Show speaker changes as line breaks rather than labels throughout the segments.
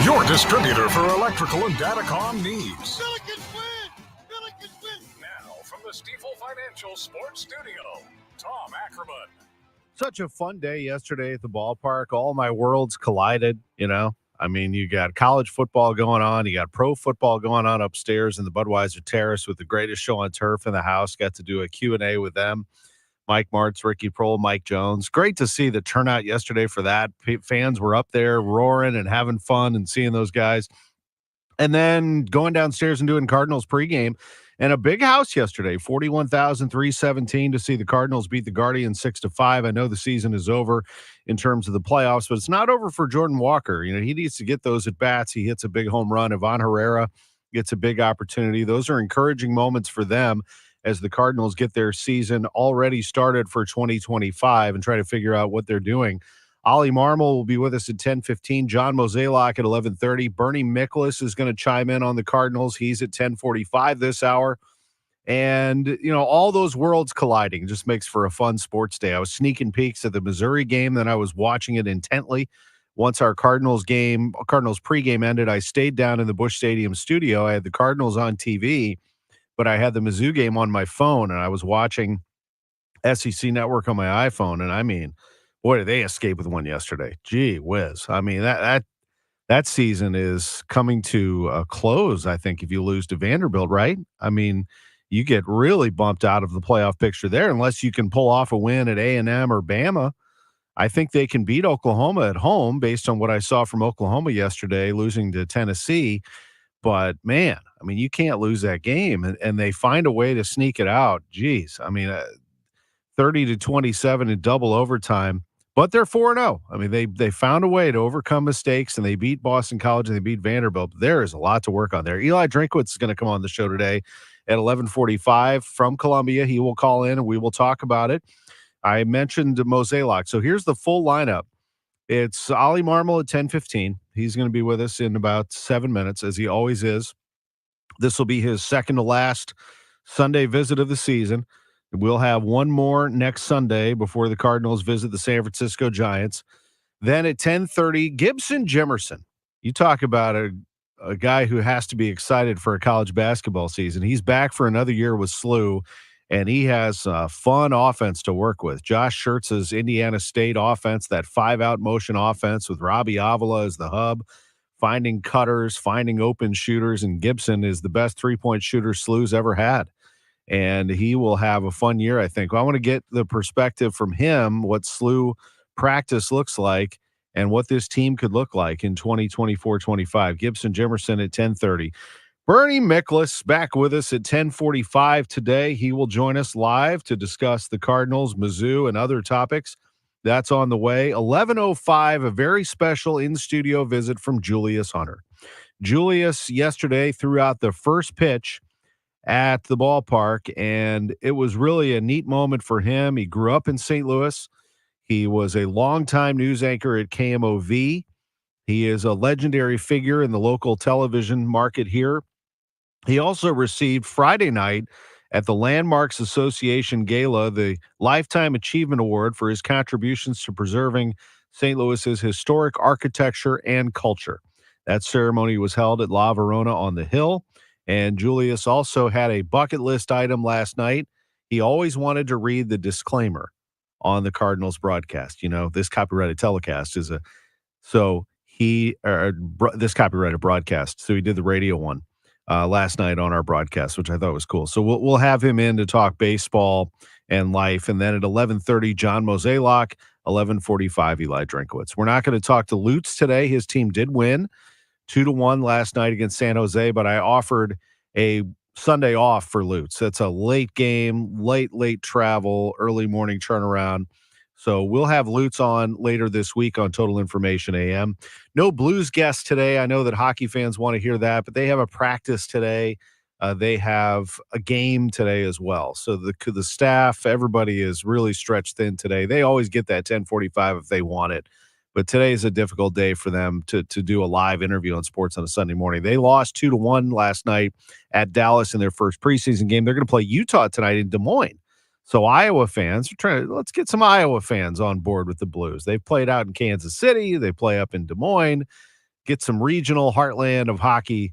Your distributor for electrical and datacom needs.
Billikens win! Billikens win!
Now, from the Stifel Financial Sports Studio, Tom Ackerman.
Such a fun day yesterday at the ballpark. All my worlds collided, I mean, you got college football going on. You got pro football going on upstairs in the Budweiser Terrace with the greatest show on turf in the house. Got to do a Q&A with them. Mike Martz, Ricky Prohl, Mike Jones. Great to see the turnout yesterday for that. Fans were up there roaring and having fun and seeing those guys. And then going downstairs and doing Cardinals pregame. And a big house yesterday, 41,317 to see the Cardinals beat the Guardians 6-5. I know the season is over in terms of the playoffs, but it's not over for Jordan Walker. He needs to get those at-bats. He hits a big home run. Ivan Herrera gets a big opportunity. Those are encouraging moments for them as the Cardinals get their season already started for 2025 and try to figure out what they're doing. Oli Marmol will be with us at 10:15. John Mozeliak at 11:30. Bernie Miklasz is going to chime in on the Cardinals. He's at 10:45 this hour. And, all those worlds colliding just makes for a fun sports day. I was sneaking peeks at the Missouri game, then I was watching it intently. Once our Cardinals pregame ended, I stayed down in the Busch Stadium studio. I had the Cardinals on TV, but I had the Mizzou game on my phone, and I was watching SEC Network on my iPhone. And I mean, boy, did they escape with one yesterday. Gee whiz. I mean, that season is coming to a close, I think, if you lose to Vanderbilt, right? I mean, you get really bumped out of the playoff picture there unless you can pull off a win at A&M or Bama. I think they can beat Oklahoma at home based on what I saw from Oklahoma yesterday, losing to Tennessee. But, man, I mean, you can't lose that game, and they find a way to sneak it out. Geez, I mean, 30-27 in double overtime, but they're 4-0. I mean, they found a way to overcome mistakes, and they beat Boston College, and they beat Vanderbilt. There is a lot to work on there. Eli Drinkwitz is going to come on the show today at 11:45 from Columbia. He will call in, and we will talk about it. I mentioned Mozeliak. So here's the full lineup. It's Oli Marmol at 10:15. He's going to be with us in about 7 minutes, as he always is. This will be his second to last Sunday visit of the season. We'll have one more next Sunday before the Cardinals visit the San Francisco Giants. Then at 10:30, Gibson Jimerson. You talk about a guy who has to be excited for a college basketball season. He's back for another year with SLU, and he has fun offense to work with. Josh Schertz's Indiana State offense, that 5-out motion offense with Robbie Avila as the hub, finding cutters, finding open shooters, and Gibson is the best three-point shooter SLU's ever had. And he will have a fun year, I think. Well, I want to get the perspective from him, what SLU practice looks like and what this team could look like in 2024-25. Gibson Jimerson at 10:30. Bernie Miklasz back with us at 10:45 today. He will join us live to discuss the Cardinals, Mizzou, and other topics. That's on the way. 11:05, a very special in-studio visit from Julius Hunter. Julius yesterday threw out the first pitch at the ballpark, and it was really a neat moment for him. He grew up in St. Louis. He was a longtime news anchor at KMOV. He is a legendary figure in the local television market here. He also received Friday night at the Landmarks Association Gala the Lifetime Achievement Award for his contributions to preserving St. Louis's historic architecture and culture. That ceremony was held at La Verona on the Hill. And Julius also had a bucket list item last night. He always wanted to read the disclaimer on the Cardinals broadcast. This copyrighted telecast is this copyrighted broadcast. So he did the radio one last night on our broadcast, which I thought was cool. So we'll have him in to talk baseball and life. And then at 11:30, John Mozeliak, 11:45, Eli Drinkwitz. We're not going to talk to Lutz today. His team did win 2-1 last night against San Jose, but I offered a Sunday off for Lutz. That's a late game, late travel, early morning turnaround. So we'll have Lutz on later this week on Total Information AM. No Blues guests today. I know that hockey fans want to hear that, but they have a practice today. They have a game today as well. So the staff, everybody is really stretched thin today. They always get that 10:45 if they want it. But today is a difficult day for them to do a live interview on sports on a Sunday morning. They lost 2-1 last night at Dallas in their first preseason game. They're going to play Utah tonight in Des Moines. So Iowa fans, let's get some Iowa fans on board with the Blues. They've played out in Kansas City. They play up in Des Moines. get some regional heartland of hockey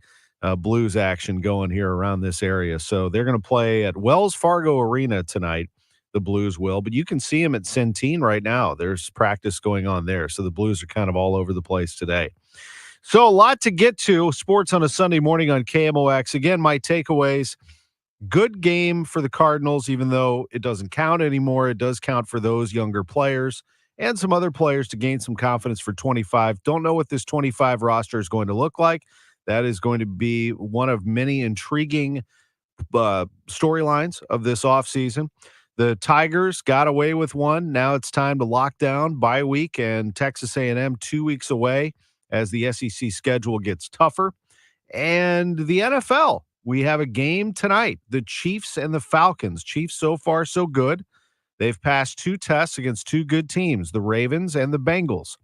Blues action going here around this area. So they're going to play at Wells Fargo Arena tonight. The Blues will, but you can see them at Centene right now. There's practice going on there. So the Blues are kind of all over the place today. So a lot to get to. Sports on a Sunday morning on KMOX. Again, my takeaways. Good game for the Cardinals, even though it doesn't count anymore. It does count for those younger players and some other players to gain some confidence for 25. Don't know what this 25 roster is going to look like. That is going to be one of many intriguing storylines of this offseason. The Tigers got away with one. Now it's time to lock down bye week, and Texas A&M 2 weeks away as the SEC schedule gets tougher. And the NFL, we have a game tonight, the Chiefs and the Falcons. Chiefs so far so good. They've passed 2 tests against 2 good teams, the Ravens and the Bengals.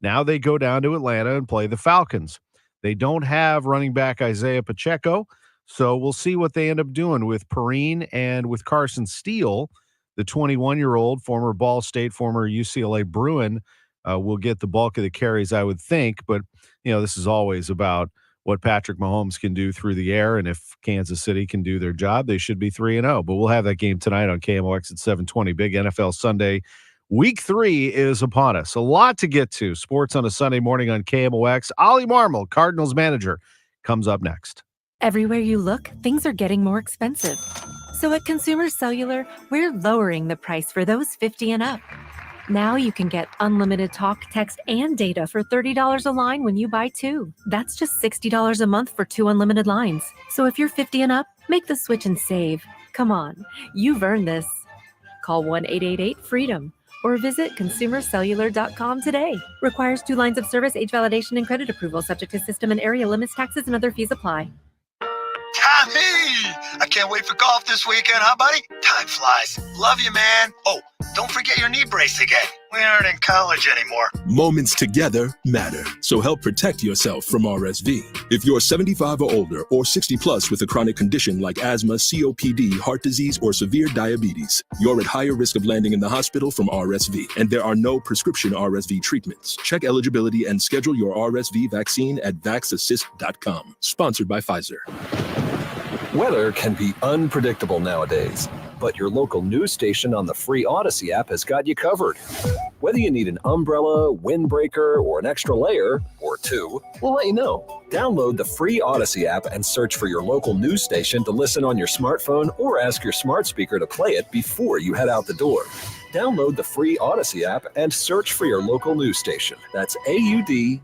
Now they go down to Atlanta and play the Falcons. They don't have running back Isaiah Pacheco, so we'll see what they end up doing with Perrine and with Carson Steele. The 21-year-old, former Ball State, former UCLA Bruin, will get the bulk of the carries, I would think. But, this is always about what Patrick Mahomes can do through the air. And if Kansas City can do their job, they should be 3-0. But we'll have that game tonight on KMOX at 7:20. Big NFL Sunday. Week 3 is upon us. A lot to get to. Sports on a Sunday morning on KMOX. Oli Marmol, Cardinals manager, comes up next.
Everywhere you look, things are getting more expensive. So at Consumer Cellular, we're lowering the price for those 50 and up. Now you can get unlimited talk, text, and data for $30 a line when you buy 2. That's just $60 a month for 2 unlimited lines. So if you're 50 and up, make the switch and save. Come on, you've earned this. Call 1-888-FREEDOM or visit consumercellular.com today. Requires 2 lines of service, age validation, and credit approval, subject to system and area limits, taxes, and other fees apply.
Tommy! I can't wait for golf this weekend, huh, buddy? Time flies. Love you, man. Oh, don't forget your knee brace again. We aren't in college anymore.
Moments together matter, so help protect yourself from RSV. If you're 75 or older or 60 plus with a chronic condition like asthma, COPD, heart disease, or severe diabetes, you're at higher risk of landing in the hospital from RSV, and there are no prescription RSV treatments. Check eligibility and schedule your RSV vaccine at vaxassist.com. Sponsored by Pfizer.
Weather can be unpredictable nowadays, but your local news station on the free Audacy app has got you covered. Whether you need an umbrella, windbreaker, or an extra layer, or 2, we'll let you know. Download the free Audacy app and search for your local news station to listen on your smartphone or ask your smart speaker to play it before you head out the door. Download the free Audacy app and search for your local news station. That's AUDACY.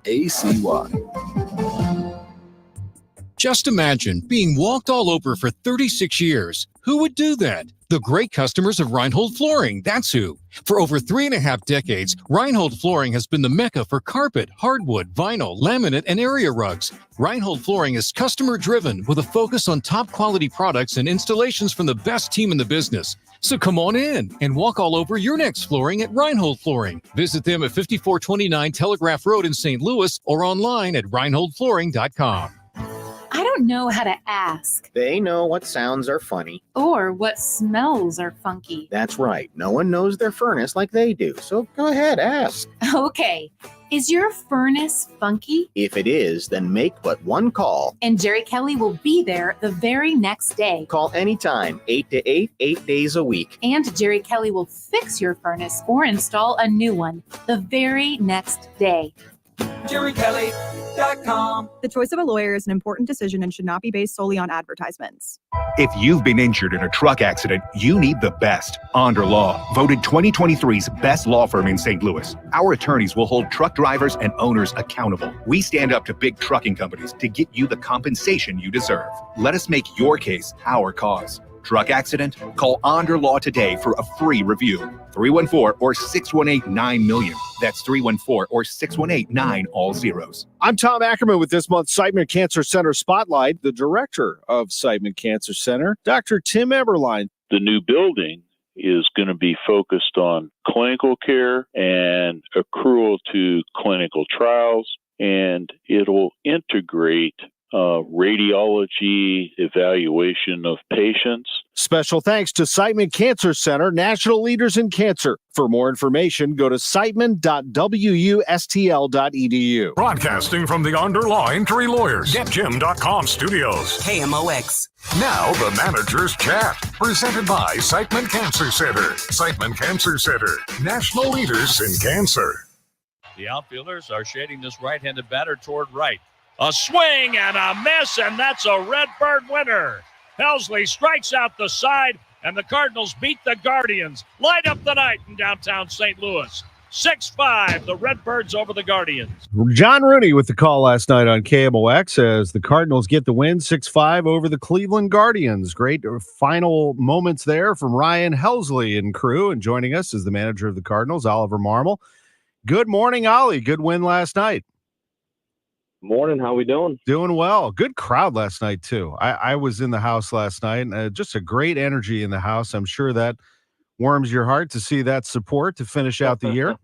Just imagine being walked all over for 36 years. Who would do that? The great customers of Reinhold Flooring, that's who. For over 3.5 decades, Reinhold Flooring has been the mecca for carpet, hardwood, vinyl, laminate, and area rugs. Reinhold Flooring is customer-driven with a focus on top-quality products and installations from the best team in the business. So come on in and walk all over your next flooring at Reinhold Flooring. Visit them at 5429 Telegraph Road in St. Louis or online at reinholdflooring.com.
I don't know how to ask.
They know what sounds are funny.
Or what smells are funky.
That's right. No one knows their furnace like they do. So go ahead, ask.
Okay. Is your furnace funky?
If it is, then make but one call.
And Jerry Kelly will be there the very next day.
Call anytime, 8 to 8, 8 days a week.
And Jerry Kelly will fix your furnace or install a new one the very next day.
JerryKelly.com. The choice of a lawyer is an important decision and should not be based solely on advertisements.
If you've been injured in a truck accident, you need the best. Onder Law, voted 2023's best law firm in St. Louis. Our attorneys will hold truck drivers and owners accountable. We stand up to big trucking companies to get you the compensation you deserve. Let us make your case our cause. Truck accident? Call Onder Law today for a free review. 314 or 618-9-million. That's 314 or 618-9 all zeros.
I'm Tom Ackerman with this month's Siteman Cancer Center Spotlight, the director of Siteman Cancer Center, Dr. Tim Eberlein.
The new building is going to be focused on clinical care and accrual to clinical trials, and it'll integrate radiology evaluation of patients.
Special thanks to Siteman Cancer Center, national leaders in cancer. For more information, go to siteman.wustl.edu.
Broadcasting from the Underlaw Injury Lawyers, GetJim.com studios.
KMOX.
Now the Manager's Chat, presented by Siteman Cancer Center. Siteman Cancer Center, national leaders in cancer.
The outfielders are shading this right-handed batter toward right. A swing and a miss, and that's a Redbird winner. Helsley strikes out the side, and the Cardinals beat the Guardians. Light up the night in downtown St. Louis. 6-5, the Redbirds over the Guardians.
John Rooney with the call last night on KMOX as the Cardinals get the win 6-5 over the Cleveland Guardians. Great final moments there from Ryan Helsley and crew. And joining us is the manager of the Cardinals, Oliver Marmol. Good morning, Ollie. Good win last night.
Morning. How we doing?
Doing well. Good crowd last night, too. I was in the house last night, and just a great energy in the house. I'm sure that warms your heart to see that support to finish out the year.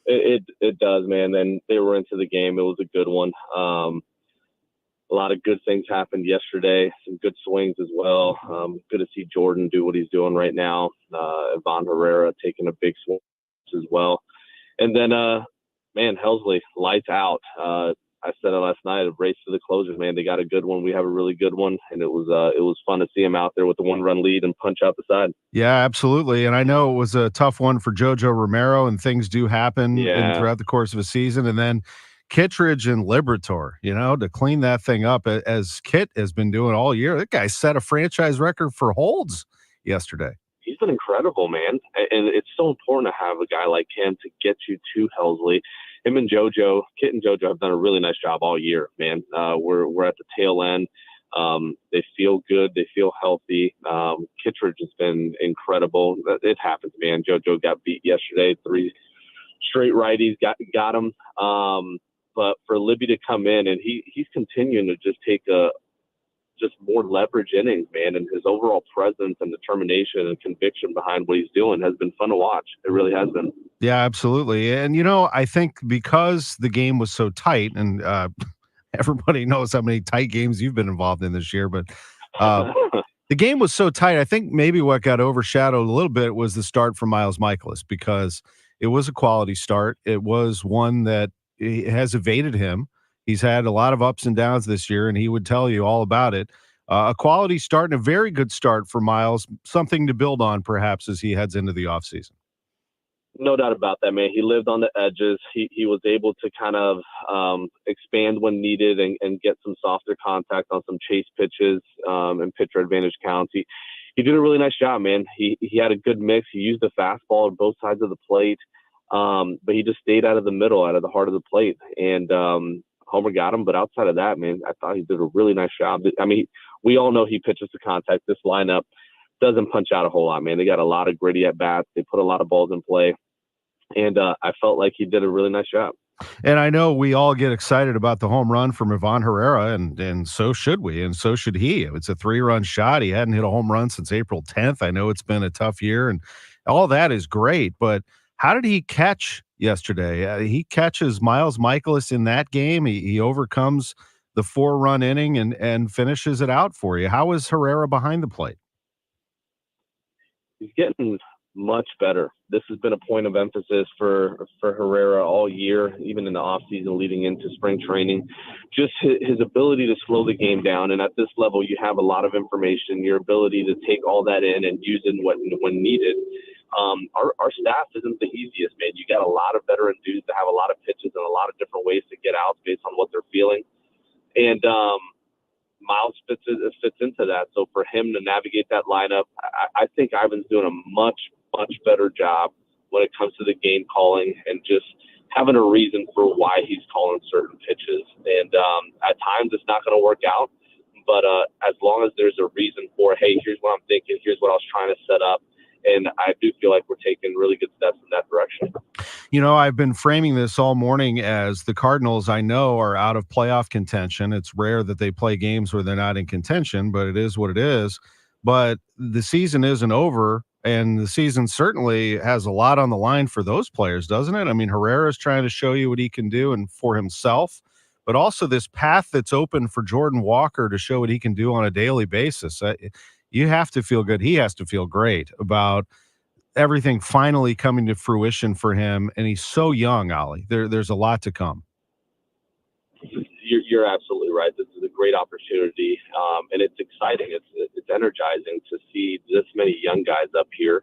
It does, man. And they were into the game. It was a good one. A lot of good things happened yesterday. Some good swings as well. Good to see Jordan do what he's doing right now. Ivan Herrera taking a big swing as well. And then, man, Helsley, lights out. I said it last night, a race to the closers, man. They got a good one. We have a really good one. And it was fun to see him out there with the 1-run lead and punch out the side.
Yeah, absolutely. And I know it was a tough one for JoJo Romero, and things do happen throughout the course of a season. And then Kittredge and Liberatore, to clean that thing up as Kit has been doing all year. That guy set a franchise record for holds yesterday.
He's been incredible, man. And it's so important to have a guy like him to get you to Helsley. Him and JoJo, Kit and JoJo have done a really nice job all year, man. We're at the tail end. They feel good. They feel healthy. Kittredge has been incredible. It happens, man. JoJo got beat yesterday. 3 straight righties got him. But for Libby to come in, and he's continuing to just take just more leverage innings, man, and his overall presence and determination and conviction behind what he's doing has been fun to watch. It really has been.
Yeah, absolutely. And, I think because the game was so tight, and everybody knows how many tight games you've been involved in this year, but the game was so tight, I think maybe what got overshadowed a little bit was the start from Miles Michaelis, because it was a quality start. It was one that has evaded him. He's had a lot of ups and downs this year, and he would tell you all about it. A quality start and a very good start for Miles, something to build on perhaps as he heads into the offseason.
No doubt about that, man. He lived on the edges. He was able to kind of expand when needed and get some softer contact on some chase pitches and pitcher advantage counts. He did a really nice job, man. He had a good mix. He used the fastball on both sides of the plate, but he just stayed out of the middle, out of the heart of the plate. And Homer got him, but outside of that, man, I thought he did a really nice job. I mean, we all know he pitches to contact. This lineup doesn't punch out a whole lot, man. They got a lot of gritty at-bats. They put a lot of balls in play, and I felt like he did a really nice job.
And I know we all get excited about the home run from Ivan Herrera, and so should we, and so should he. It's a 3-run shot. He hadn't hit a home run since April 10th. I know it's been a tough year, and all that is great, but how did he catch yesterday? He catches Miles Michaelis in that game. He overcomes the 4-run inning and finishes it out for you. How is Herrera behind the plate?
He's getting much better. This has been a point of emphasis for Herrera all year, even in the offseason leading into spring training. Just his ability to slow the game down. And at this level, you have a lot of information, your ability to take all that in and use it when needed. Our staff isn't the easiest, man. You got a lot of veteran dudes that have a lot of pitches and a lot of different ways to get out based on what they're feeling. And Miles fits into that. So for him to navigate that lineup, I think Ivan's doing a much better job when it comes to the game calling and just having a reason for why he's calling certain pitches. And at times it's not going to work out, but as long as there's a reason for, hey, here's what I'm thinking, here's what I was trying to set up. And I do feel like we're taking really good steps in that direction.
I've been framing this all morning as the Cardinals, I know, are out of playoff contention. It's rare that they play games where they're not in contention, but it is what it is. But the season isn't over, and the season certainly has a lot on the line for those players, doesn't it? I mean, Herrera's trying to show you what he can do and for himself, but also this path that's open for Jordan Walker to show what he can do on a daily basis. You have to feel good. He has to feel great about everything finally coming to fruition for him. And he's so young, Ollie. There's a lot to come.
You're absolutely right. This is a great opportunity, and it's exciting. It's energizing to see this many young guys up here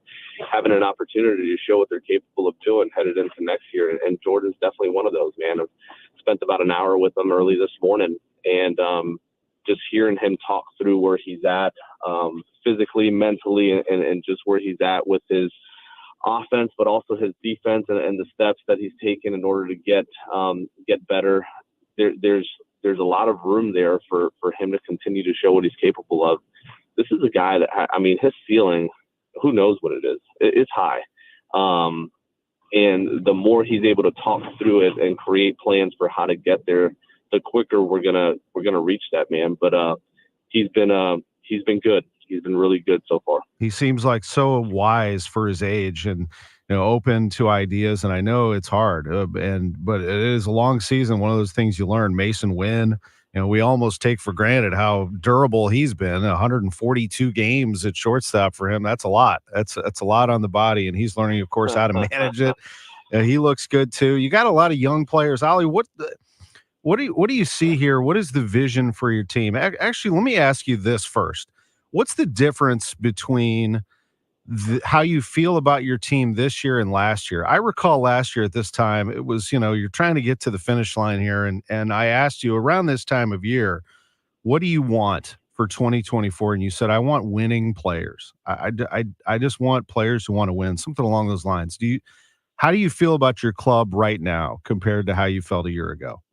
having an opportunity to show what they're capable of doing headed into next year. And Jordan's definitely one of those, man. I've spent about an hour with him early this morning, and just hearing him talk through where he's at physically, mentally, and just where he's at with his offense, but also his defense and the steps that he's taken in order to get better. There's a lot of room there for him to continue to show what he's capable of. This is a guy that, I mean, his ceiling, who knows what it is? It's high. And the more he's able to talk through it and create plans for how to get there, the quicker we're gonna reach that, man. But he's been good. He's been really good so far.
He seems like so wise for his age and open to ideas. And I know it's hard, but it is a long season. One of those things you learn. Mason Wynn, we almost take for granted how durable he's been. 142 games at shortstop for him. That's a lot. That's a lot on the body, and he's learning, of course, how to manage it. He looks good too. You got a lot of young players, Ollie. What do you see here? What is the vision for your team? Actually, let me ask you this first. What's the difference between how you feel about your team this year and last year? I recall last year at this time, it was, you're trying to get to the finish line here. And I asked you around this time of year, what do you want for 2024? And you said, I want winning players. I just want players who want to win, something along those lines. How do you feel about your club right now compared to how you felt a year ago?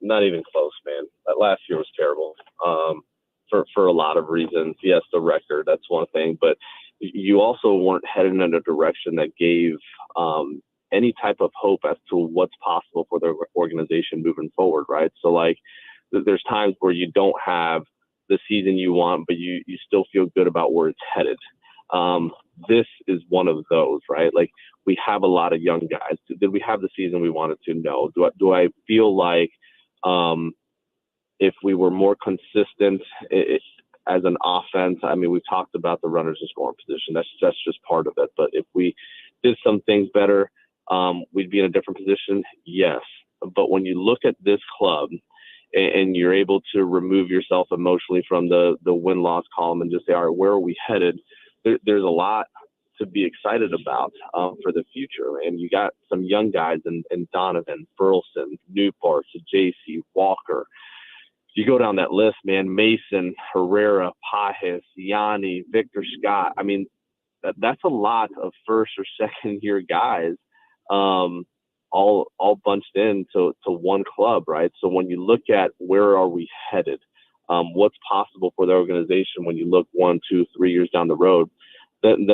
Not even close, man. That last year was terrible. For a lot of reasons. Yes, the record, that's one thing, but you also weren't headed in a direction that gave any type of hope as to what's possible for the organization moving forward, right? So, like, there's times where you don't have the season you want, but you still feel good about where it's headed. This is one of those, right? Like, we have a lot of young guys. Did we have the season we wanted to? No. Do I feel like if we were more consistent as an offense, I mean, we've talked about the runners in scoring position. That's just part of it. But if we did some things better, we'd be in a different position. Yes. But when you look at this club and you're able to remove yourself emotionally from the win-loss column and just say, all right, where are we headed? There's a lot to be excited about for the future. And you got some young guys in Donovan, Burleson, Newport, JC, Walker. You go down that list, man, Mason, Herrera, Pajes, Yanni, Victor Scott. I mean, that's a lot of first or second year guys, all bunched into one club, right? So when you look at where are we headed, what's possible for the organization when you look 1, 2, 3 years down the road, then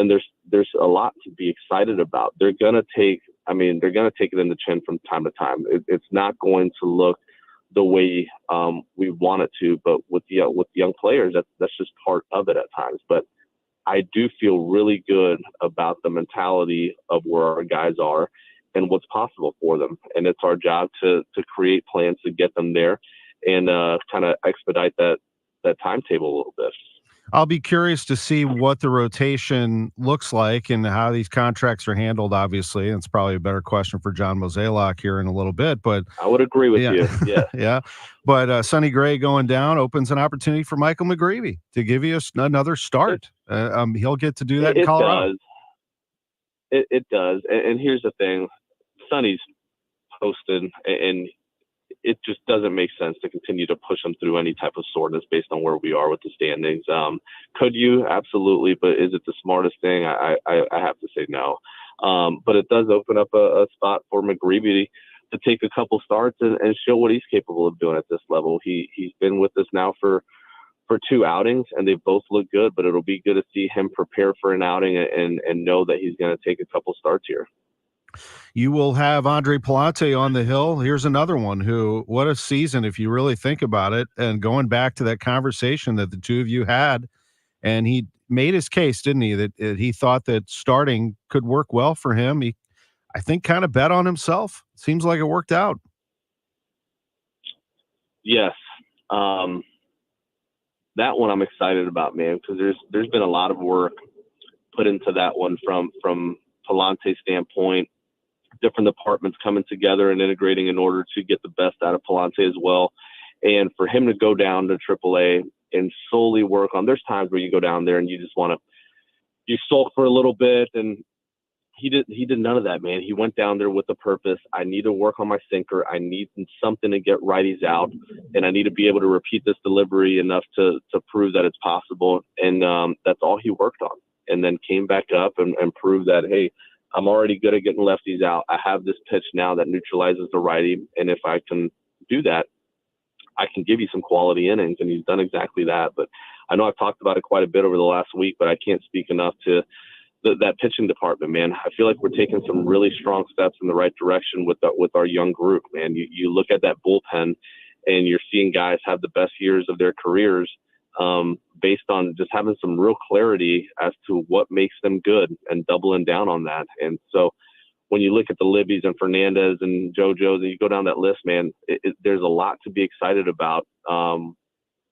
there's a lot to be excited about. They're gonna take it in the chin from time to time. It's not going to look the way we want it to, but with young players, that's just part of it at times. But I do feel really good about the mentality of where our guys are and what's possible for them. And it's our job to create plans to get them there and kind of expedite that timetable a little bit.
I'll be curious to see what the rotation looks like and how these contracts are handled, obviously. And it's probably a better question for John Mozeliak here in a little bit. But
I would agree with you. Yeah.
Yeah. But Sonny Gray going down opens an opportunity for Michael McGreevy to give you another start. He'll get to do that in Colorado.
It does. And here's the thing. Sonny's posted, and it just doesn't make sense to continue to push them through any type of soreness based on where we are with the standings. Could you? Absolutely. But is it the smartest thing? I have to say no. But it does open up a spot for McGreevy to take a couple starts and show what he's capable of doing at this level. He's been with us now for 2 outings, and they both look good, but it'll be good to see him prepare for an outing and know that he's going to take a couple starts here.
You will have Andre Palante on the hill. Here's another one who, what a season if you really think about it. And going back to that conversation that the two of you had, and he made his case, didn't he, that he thought that starting could work well for him. He, I think, kind of bet on himself. Seems like it worked out.
Yes. That one I'm excited about, man, because there's been a lot of work put into that one from Palante's standpoint, different departments coming together and integrating in order to get the best out of Palante as well. And for him to go down to AAA and solely work on, there's times where you go down there and you just you sulk for a little bit, and he did none of that, man. He went down there with a purpose. I need to work on my sinker. I need something to get righties out, and I need to be able to repeat this delivery enough to prove that it's possible. And that's all he worked on. And then came back up and proved that, hey, I'm already good at getting lefties out. I have this pitch now that neutralizes the righty, and if I can do that, I can give you some quality innings. And he's done exactly that. But I know I've talked about it quite a bit over the last week, but I can't speak enough to that pitching department, man. I feel like we're taking some really strong steps in the right direction with our young group, man. You look at that bullpen, and you're seeing guys have the best years of their careers based on just having some real clarity as to what makes them good and doubling down on that. And so when you look at the Libbies and Fernandez and JoJo's, and you go down that list, man, there's a lot to be excited about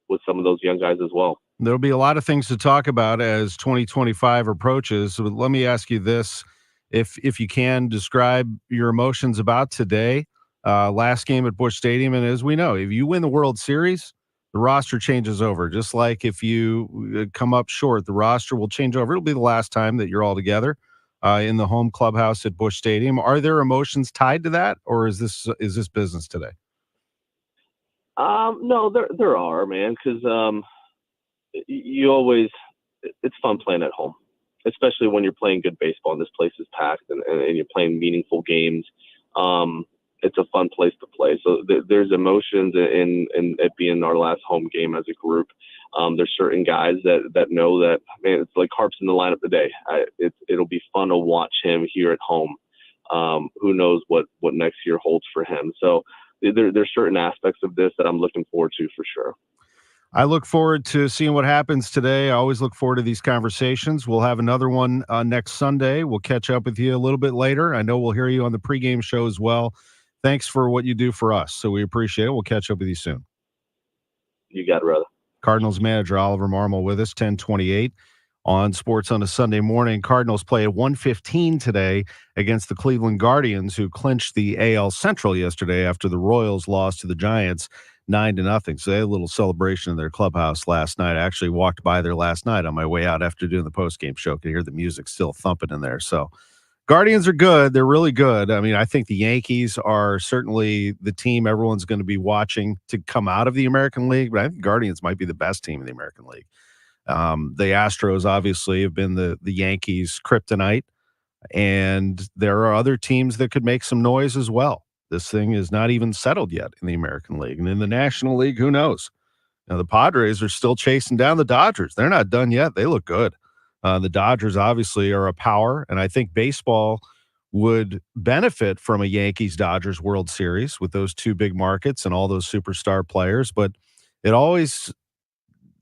with some of those young guys as well.
There'll be a lot of things to talk about as 2025 approaches. So let me ask you this. If you can, describe your emotions about today, last game at Busch Stadium. And as we know, if you win the World Series, the roster changes over. Just like if you come up short, the roster will change over. It'll be the last time that you're all together in the home clubhouse at Busch Stadium. Are there emotions tied to that, or is this business today?
No, there are, man, because it's fun playing at home, especially when you're playing good baseball and this place is packed and you're playing meaningful games. It's a fun place to play. So there's emotions in it being our last home game as a group. There's certain guys that know that, man, it's like Harp's in the lineup today. It'll be fun to watch him here at home. Who knows what next year holds for him. So there's certain aspects of this that I'm looking forward to for sure.
I look forward to seeing what happens today. I always look forward to these conversations. We'll have another one next Sunday. We'll catch up with you a little bit later. I know we'll hear you on the pregame show as well. Thanks for what you do for us. So we appreciate it. We'll catch up with you soon.
You got it, brother.
Cardinals manager Oli Marmol with us, 10:28 on Sports on a Sunday morning. Cardinals play at 1:15 today against the Cleveland Guardians, who clinched the AL Central yesterday after the Royals lost to the Giants 9-0. So they had a little celebration in their clubhouse last night. I actually walked by there last night on my way out after doing the postgame show. Could hear the music still thumping in there. So Guardians are good. They're really good. I mean, I think the Yankees are certainly the team everyone's going to be watching to come out of the American League, but I think Guardians might be the best team in the American League. The Astros obviously have been the Yankees' kryptonite, and there are other teams that could make some noise as well. This thing is not even settled yet in the American League. And in the National League, who knows? Now, the Padres are still chasing down the Dodgers. They're not done yet. They look good. The Dodgers obviously are a power, and I think baseball would benefit from a Yankees-Dodgers World Series with those two big markets and all those superstar players, but it always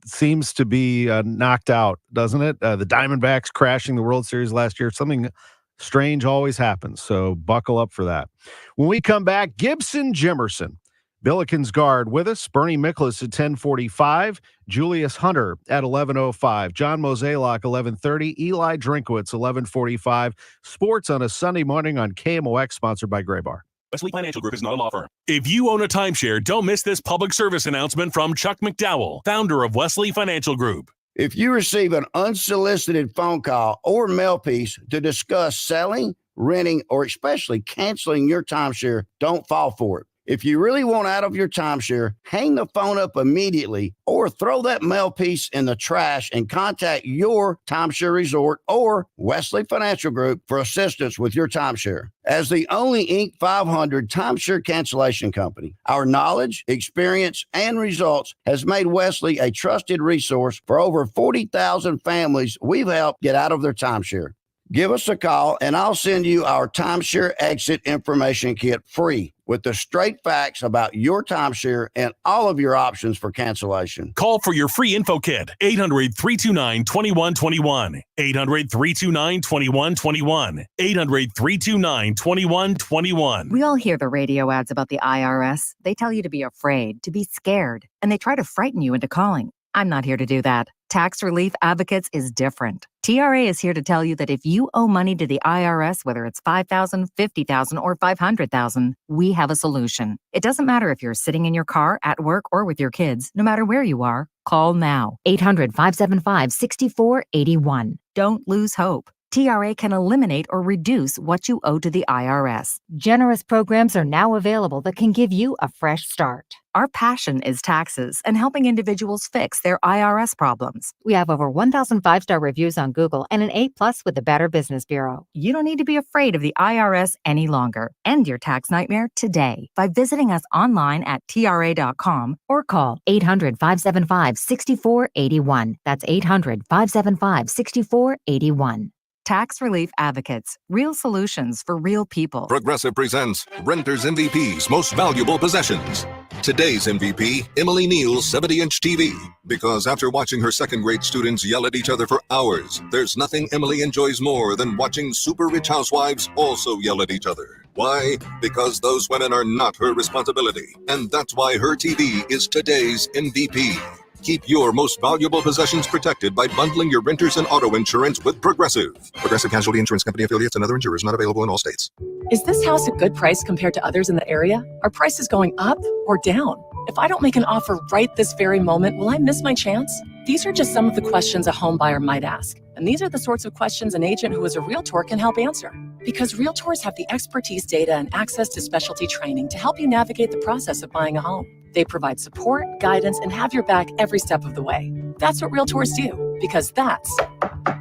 seems to be knocked out, doesn't it? The Diamondbacks crashing the World Series last year. Something strange always happens, so buckle up for that. When we come back, Gibson Jimerson, Billikens guard with us. Bernie Miklasz at 10:45. Julius Hunter at 11:05. John Mozeliak, 11:30. Eli Drinkwitz, 11:45. Sports on a Sunday morning on KMOX, sponsored by Gray Bar.
Wesley Financial Group is not a law firm. If you own a timeshare, don't miss this public service announcement from Chuck McDowell, founder of Wesley Financial Group.
If you receive an unsolicited phone call or mail piece to discuss selling, renting, or especially canceling your timeshare, don't fall for it. If you really want out of your timeshare, hang the phone up immediately or throw that mail piece in the trash and contact your timeshare resort or Wesley Financial Group for assistance with your timeshare. As the only Inc. 500 timeshare cancellation company, our knowledge, experience, and results has made Wesley a trusted resource for over 40,000 families we've helped get out of their timeshare. Give us a call, and I'll send you our timeshare exit information kit free. with the straight facts about your timeshare and all of your options for cancellation.
Call for your free info kit. 800-329-2121. 800-329-2121. 800-329-2121.
We all hear the radio ads about the IRS. They tell you to be afraid, to be scared, and they try to frighten you into calling. I'm not here to do that. Tax Relief Advocates is different. TRA is here to tell you that if you owe money to the IRS, whether it's $5,000, $50,000, or $500,000, we have a solution. It doesn't matter if you're sitting in your car, at work, or with your kids. No matter where you are, call now. 800-575-6481. Don't lose hope. TRA can eliminate or reduce what you owe to the IRS. Generous programs are now available that can give you a fresh start. Our passion is taxes and helping individuals fix their IRS problems. We have over 1,000 5-star reviews on Google and an A+ with the Better Business Bureau. You don't need to be afraid of the IRS any longer. End your tax nightmare today by visiting us online at TRA.com or call 800-575-6481. That's 800-575-6481. Tax Relief Advocates. Real solutions for real people.
Progressive presents Renters MVP's Most Valuable Possessions. Today's MVP, Emily Neal's 70-inch TV. Because after watching her second-grade students yell at each other for hours, there's nothing Emily enjoys more than watching super rich housewives also yell at each other. Why? Because those women are not her responsibility. And that's why her TV is today's MVP. Keep your most valuable possessions protected by bundling your renters and auto insurance with Progressive. Progressive Casualty Insurance Company affiliates and other insurers not available in all states.
Is this house a good price compared to others in the area? Are prices going up or down? If I don't make an offer right this very moment, will I miss my chance? These are just some of the questions a home buyer might ask. And these are the sorts of questions an agent who is a realtor can help answer. Because realtors have the expertise, data, and access to specialty training to help you navigate the process of buying a home. They provide support, guidance, and have your back every step of the way. That's what realtors do, because that's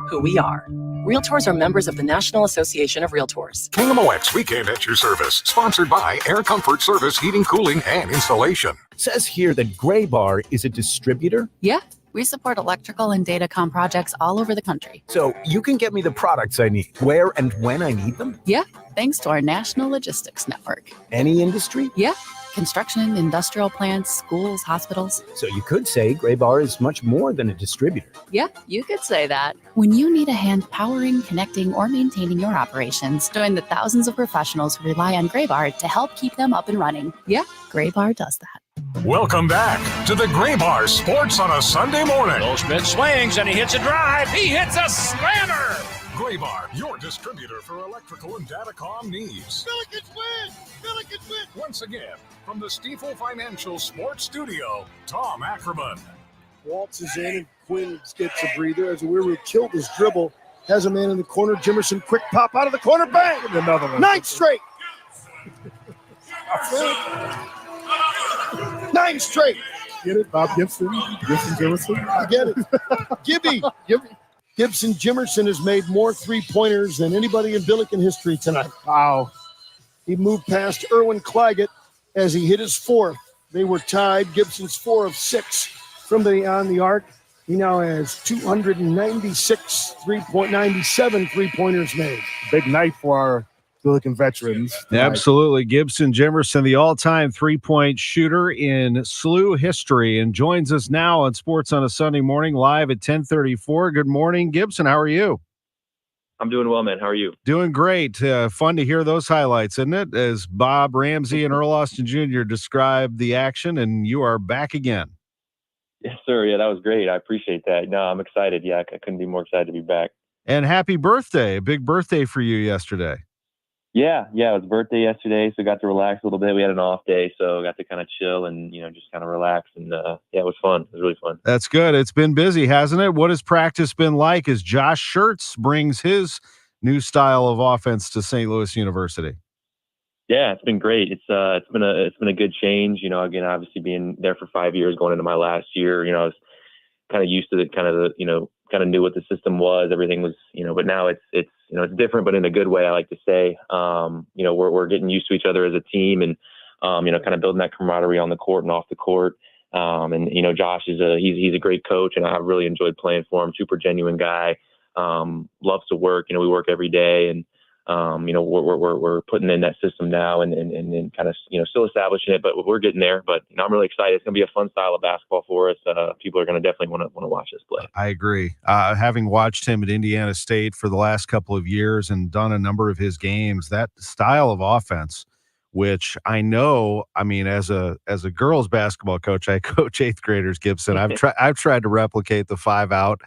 who we are. Realtors are members of the National Association of Realtors.
KMOX Weekend at your service. Sponsored by Air Comfort Service Heating, Cooling, and Installation.
It says here that Gray Bar is a distributor.
Yeah, we support electrical and datacom projects all over the country.
So you can get me the products I need, where and when I need them?
Yeah, thanks to our national logistics network.
Any industry?
Yeah. Construction, industrial plants, schools, hospitals.
So you could say Gray Bar is much more than a distributor.
Yeah, you could say that. When you need a hand powering, connecting, or maintaining your operations, join the thousands of professionals who rely on Gray Bar to help keep them up and running. Yeah, Gray Bar does that.
Welcome back to the Gray Bar Sports on a Sunday morning.
Goldschmidt swings and he hits a drive. He hits a slammer.
Gray Bar, your distributor for electrical and datacom needs.
Billikens win! Billikens win!
Once again, from the Stifel Financial Sports Studio, Tom Ackerman.
Waltzes in and Quinn gets a breather as Awiru killed his dribble. Has a man in the corner. Jimerson, quick pop out of the corner. Bang! And another one. 9 straight. 9 straight.
Get it? Bob Gibson, Jimerson.
I get it. Gibby. Gibson Jimerson has made more three-pointers than anybody in Billiken history tonight.
Wow.
He moved past Erwin Claggett as he hit his fourth. They were tied. Gibson's 4 of 6 from on the arc. He now has 297 three-pointers made.
Big night for our Billiken veterans tonight.
Absolutely. Gibson Jimerson, the all-time three-point shooter in SLU history, and joins us now on Sports on a Sunday Morning, live at 10:34. Good morning, Gibson. How are you?
I'm doing well, man. How are you?
Doing great. Fun to hear those highlights, isn't it? As Bob Ramsey and Earl Austin Jr. described the action, and you are back again.
Yes, sir. Yeah, that was great. I appreciate that. No, I'm excited. Yeah, I couldn't be more excited to be back.
And happy birthday. A big birthday for you yesterday.
Yeah, it was birthday yesterday, so got to relax a little bit. We had an off day, so got to kind of chill and, just kind of relax. And, it was fun. It was really fun.
That's good. It's been busy, hasn't it? What has practice been like as Josh Schertz brings his new style of offense to St. Louis University?
Yeah, it's been great. It's been a good change. Again, obviously being there for 5 years, going into my last year, I was kind of used to it, kind of knew what the system was. Everything was, but now it's different, but in a good way, I like to say. We're getting used to each other as a team and, kind of building that camaraderie on the court and off the court. Josh is he's a great coach, and I've really enjoyed playing for him. Super genuine guy. Loves to work. We work every day, and we're putting in that system now and kind of, still establishing it, but we're getting there. But I'm really excited. It's going to be a fun style of basketball for us. People are going to definitely want to watch us play.
I agree. Having watched him at Indiana State for the last couple of years and done a number of his games, that style of offense, which I know, as a girls basketball coach, I coach 8th graders, Gibson. I've tried to replicate the 5-out.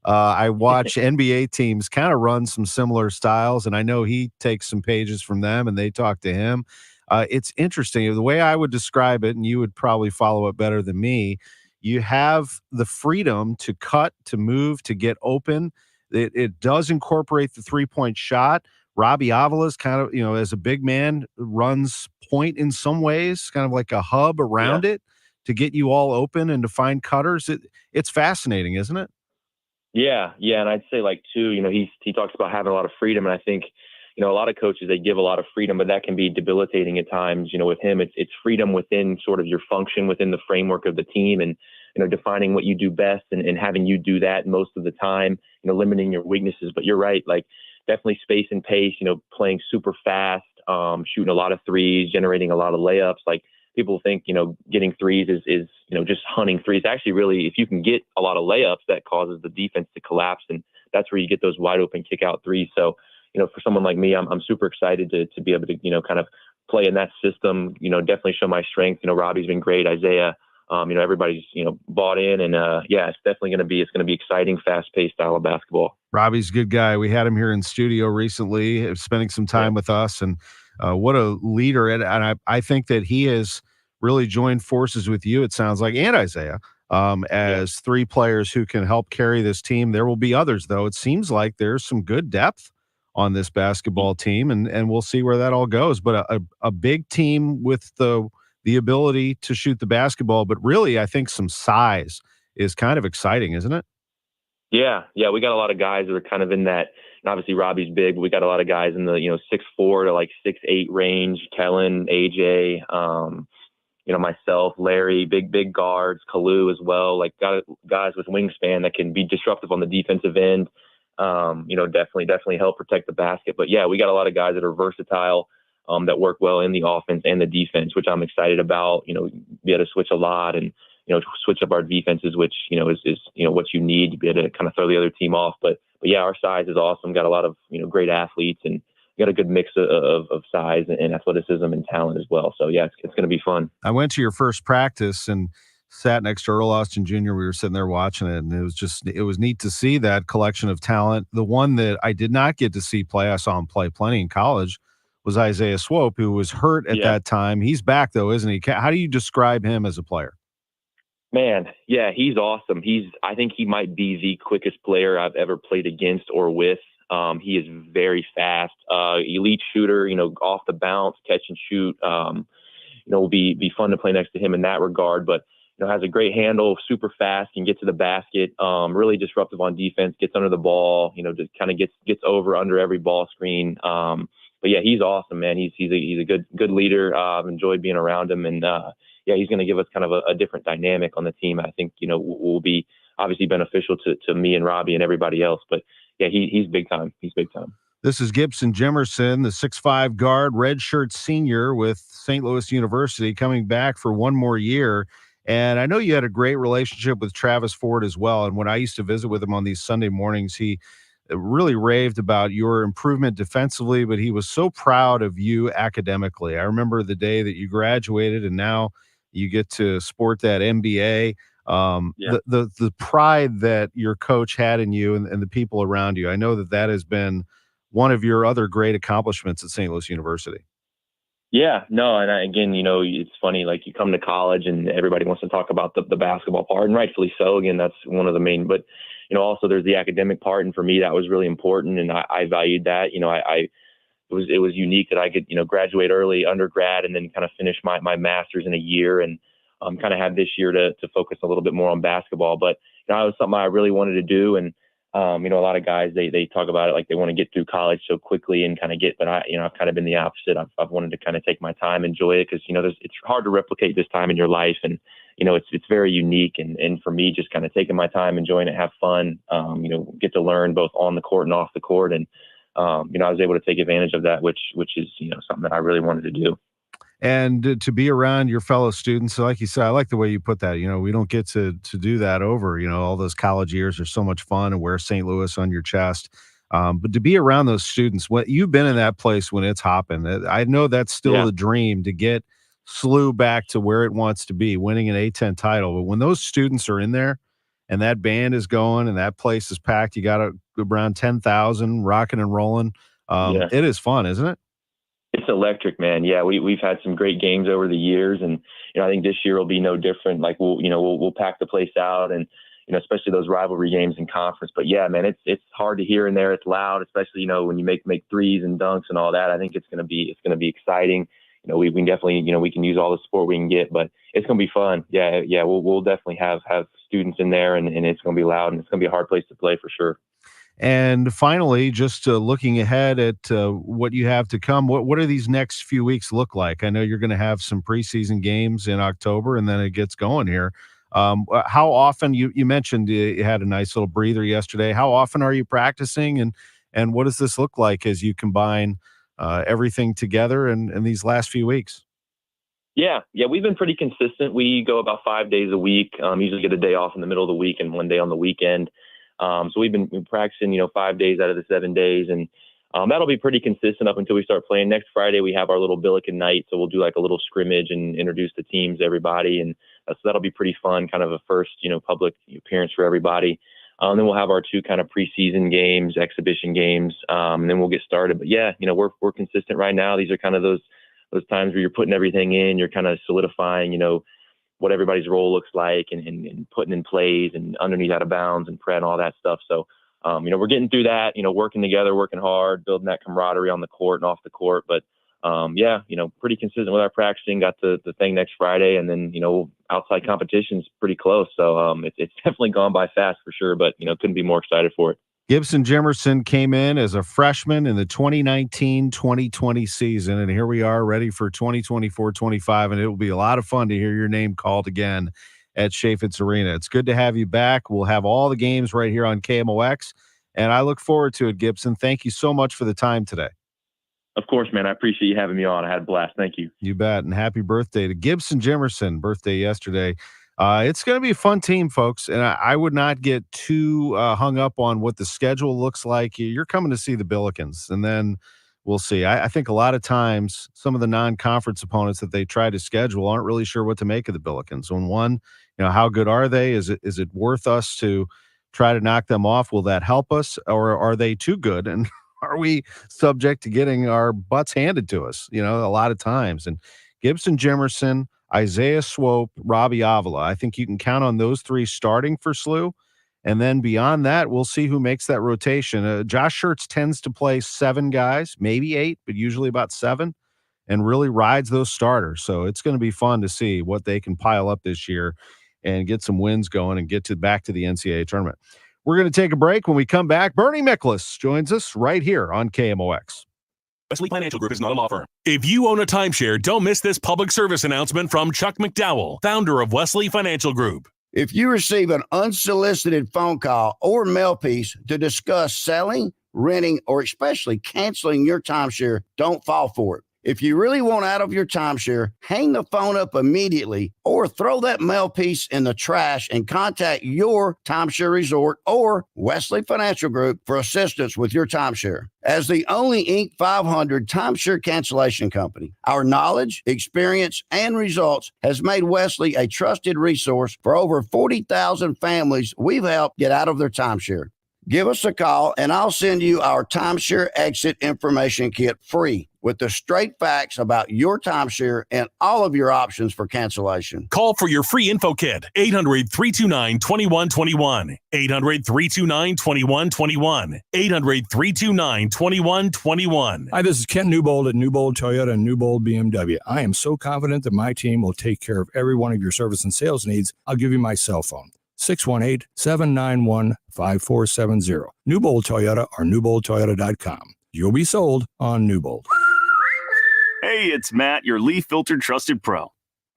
I watch NBA teams kind of run some similar styles, and I know he takes some pages from them, and they talk to him. It's interesting. The way I would describe it, and you would probably follow it better than me, you have the freedom to cut, to move, to get open. It does incorporate the three-point shot. Robbie Avila's kind of, as a big man, runs point in some ways, kind of like a hub around it to get you all open and to find cutters. It's fascinating, isn't it?
Yeah. And I'd say too, he talks about having a lot of freedom, and I think, a lot of coaches, they give a lot of freedom, but that can be debilitating at times. With him, it's freedom within sort of your function within the framework of the team, and defining what you do best and having you do that most of the time, limiting your weaknesses. But you're right, definitely space and pace, playing super fast, shooting a lot of threes, generating a lot of layups. People think, getting threes is just hunting threes. Actually, really, if you can get a lot of layups, that causes the defense to collapse, and that's where you get those wide open kick out threes. So, for someone like me, I'm super excited to be able to, kind of play in that system, definitely show my strength. Robbie's been great. Isaiah, everybody's, bought in, and it's definitely going to be exciting, fast paced style of basketball.
Robbie's a good guy. We had him here in studio recently, spending some time with us, and what a leader. And I think that he has really joined forces with you, it sounds like, and Isaiah, as three players who can help carry this team. There will be others, though. It seems like there's some good depth on this basketball team, and we'll see where that all goes. But a big team with the ability to shoot the basketball, but really I think some size is kind of exciting, isn't it?
Yeah. We got a lot of guys that are kind of in that, and obviously Robbie's big, but we got a lot of guys in the, 6'4" to 6'8" range. Kellen, AJ, myself, Larry, big guards, Kalu as well. Got guys with wingspan that can be disruptive on the defensive end. Definitely help protect the basket. But yeah, we got a lot of guys that are versatile, that work well in the offense and the defense, which I'm excited about. Be able to switch a lot and switch up our defenses, which is what you need to be able to kind of throw the other team off. But yeah, our size is awesome. Got a lot of great athletes, and got a good mix of size and athleticism and talent as well. So yeah, it's going to be fun.
I went to your first practice and sat next to Earl Austin Jr. We were sitting there watching it, and it was neat to see that collection of talent. The one that I did not get to see play, I saw him play plenty in college, was Isaiah Swope, who was hurt at that time. He's back though, isn't he? How do you describe him as a player?
Man, yeah, he's awesome. I think he might be the quickest player I've ever played against or with. He is very fast, elite shooter, off the bounce, catch and shoot. Will be fun to play next to him in that regard, but has a great handle, super fast, can get to the basket, really disruptive on defense, gets under the ball, just kind of gets over under every ball screen. But yeah, he's awesome, man. He's a good leader. I've enjoyed being around him, and he's going to give us kind of a different dynamic on the team. I think will be obviously beneficial to me and Robbie and everybody else. But yeah, he's big time. He's big time.
This is Gibson Jimerson, the 6'5" guard, redshirt senior with St. Louis University, coming back for one more year. And I know you had a great relationship with Travis Ford as well. And when I used to visit with him on these Sunday mornings, he really raved about your improvement defensively, but he was so proud of you academically. I remember the day that you graduated, and now you get to sport that MBA. The pride that your coach had in you and the people around you. I know that has been one of your other great accomplishments at St. Louis University.
Yeah, no, and again, it's funny, you come to college and everybody wants to talk about the basketball part, and rightfully so. Again, that's one of the main, but, also there's the academic part. And for me, that was really important. And I valued that. It was unique that I could, graduate early, undergrad, and then kind of finish my master's in a year, and kind of have this year to focus a little bit more on basketball. But, it was something I really wanted to do. And, a lot of guys, they talk about it like they want to get through college so quickly and kind of but I've kind of been the opposite. I've wanted to kind of take my time, enjoy it, because, it's hard to replicate this time in your life. And, it's very unique. And for me, just kind of taking my time, enjoying it, have fun, get to learn both on the court and off the court. And, I was able to take advantage of that, which is, something that I really wanted to do.
And to be around your fellow students, so like you said, I like the way you put that. We don't get to do that over. All those college years are so much fun and wear St. Louis on your chest. But to be around those students, you've been in that place when it's hopping. I know that's still the dream to get SLU back to where it wants to be, winning an A10 title. But when those students are in there and that band is going and that place is packed, you got around 10,000 rocking and rolling. It is fun, isn't it?
It's electric, man. Yeah, we've had some great games over the years, and I think this year will be no different. Like we'll pack the place out, and especially those rivalry games in conference. But yeah, man, it's hard to hear in there. It's loud, especially when you make threes and dunks and all that. I think it's gonna be exciting. We can definitely we can use all the support we can get, but it's gonna be fun. Yeah, we'll definitely have students in there, and it's gonna be loud, and it's gonna be a hard place to play for sure.
And finally, just looking ahead at what you have to come, what are these next few weeks look like? I know you're going to have some preseason games in October, and then it gets going here. How often, you mentioned you had a nice little breather yesterday. How often are you practicing, and what does this look like as you combine everything together in these last few weeks?
Yeah, we've been pretty consistent. We go about 5 days a week, usually get a day off in the middle of the week and one day on the weekend. So we've been practicing, 5 days out of the 7 days, and that'll be pretty consistent up until we start playing. Next Friday, we have our little Billiken night, so we'll do like a little scrimmage and introduce the teams to everybody, and so that'll be pretty fun, kind of a first, public appearance for everybody. Then we'll have our 2 kind of preseason games, exhibition games, and then we'll get started. But yeah, we're consistent right now. These are kind of those times where you're putting everything in, you're kind of solidifying, what everybody's role looks like and putting in plays and underneath, out of bounds and pre and all that stuff. So, we're getting through that, working together, working hard, building that camaraderie on the court and off the court. But, pretty consistent with our practicing. Got the thing next Friday, and then, outside competition's pretty close. So, it's definitely gone by fast for sure, but, couldn't be more excited for it.
Gibson Jimerson came in as a freshman in the 2019-2020 season, and here we are ready for 2024-25, and it will be a lot of fun to hear your name called again at Chaffetz Arena. It's good to have you back. We'll have all the games right here on KMOX, and I look forward to it, Gibson. Thank you so much for the time today.
Of course, man. I appreciate you having me on. I had a blast. Thank you.
You bet, and happy birthday to Gibson Jimerson. Birthday yesterday. It's going to be a fun team, folks, and I would not get too hung up on what the schedule looks like. You're coming to see the Billikens, and then we'll see. I think a lot of times some of the non-conference opponents that they try to schedule aren't really sure what to make of the Billikens. On one, how good are they? Is it worth us to try to knock them off? Will that help us, or are they too good? And are we subject to getting our butts handed to us, a lot of times? And Gibson Jimerson, Isaiah Swope, Robbie Avila. I think you can count on those 3 starting for SLU. And then beyond that, we'll see who makes that rotation. Josh Schertz tends to play 7 guys, maybe 8, but usually about 7, and really rides those starters. So it's going to be fun to see what they can pile up this year and get some wins going and get back to the NCAA tournament. We're going to take a break. When we come back, Bernie Miklasz joins us right here on KMOX.
Wesley Financial Group is not a law firm. If you own a timeshare, don't miss this public service announcement from Chuck McDowell, founder of Wesley Financial Group.
If you receive an unsolicited phone call or mail piece to discuss selling, renting, or especially canceling your timeshare, don't fall for it. If you really want out of your timeshare, hang the phone up immediately or throw that mail piece in the trash and contact your timeshare resort or Wesley Financial Group for assistance with your timeshare. As the only Inc. 500 timeshare cancellation company, our knowledge, experience, and results has made Wesley a trusted resource for over 40,000 families we've helped get out of their timeshare. Give us a call and I'll send you our timeshare exit information kit free with the straight facts about your timeshare and all of your options for cancellation.
Call for your free info kit, 800-329-2121, 800-329-2121, 800-329-2121.
Hi, this is Ken Newbold at Newbold Toyota and Newbold BMW. I am so confident that my team will take care of every one of your service and sales needs. I'll give you my cell phone. 618-791-5470. Newbold Toyota or newboldtoyota.com. You'll be sold on Newbold.
Hey, it's Matt, your leaf filter trusted pro.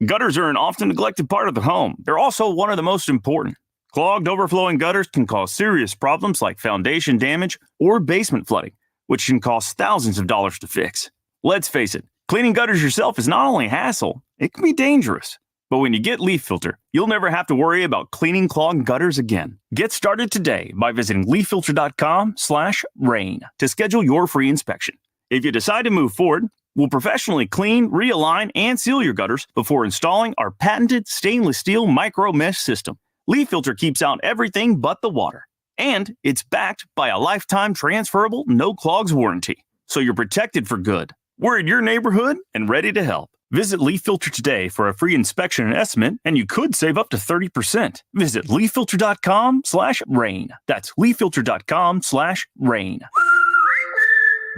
Gutters are an often neglected part of the home. They're also one of the most important. Clogged, overflowing gutters can cause serious problems like foundation damage or basement flooding. which can cost thousands of dollars to fix. Let's face it, cleaning gutters yourself is not only a hassle, it can be dangerous. But when you get Leaf Filter, you'll never have to worry about cleaning clogged gutters again. Get started today by visiting leaffilter.com/rain to schedule your free inspection. If you decide to move forward, we'll professionally clean, realign, and seal your gutters before installing our patented stainless steel micro mesh system. Leaf Filter keeps out everything but the water. And it's backed by a lifetime transferable no clogs warranty. So you're protected for good. We're in your neighborhood and ready to help. Visit Leaf Filter today for a free inspection and estimate, and you could save up to 30%. Visit leaffilter.com/rain. That's leaffilter.com/rain.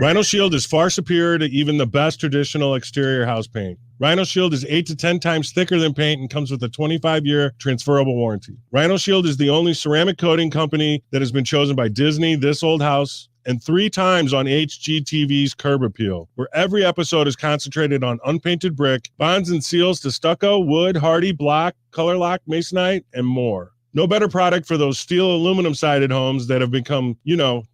Rhino Shield is far superior to even the best traditional exterior house paint. Rhino Shield is 8 to 10 times thicker than paint and comes with a 25-year transferable warranty. Rhino Shield is the only ceramic coating company that has been chosen by Disney, This Old House, and 3 times on HGTV's Curb Appeal, where every episode is concentrated on unpainted brick, bonds and seals to stucco, wood, hardy, block, color lock, masonite, and more. No better product for those steel aluminum sided homes that have become,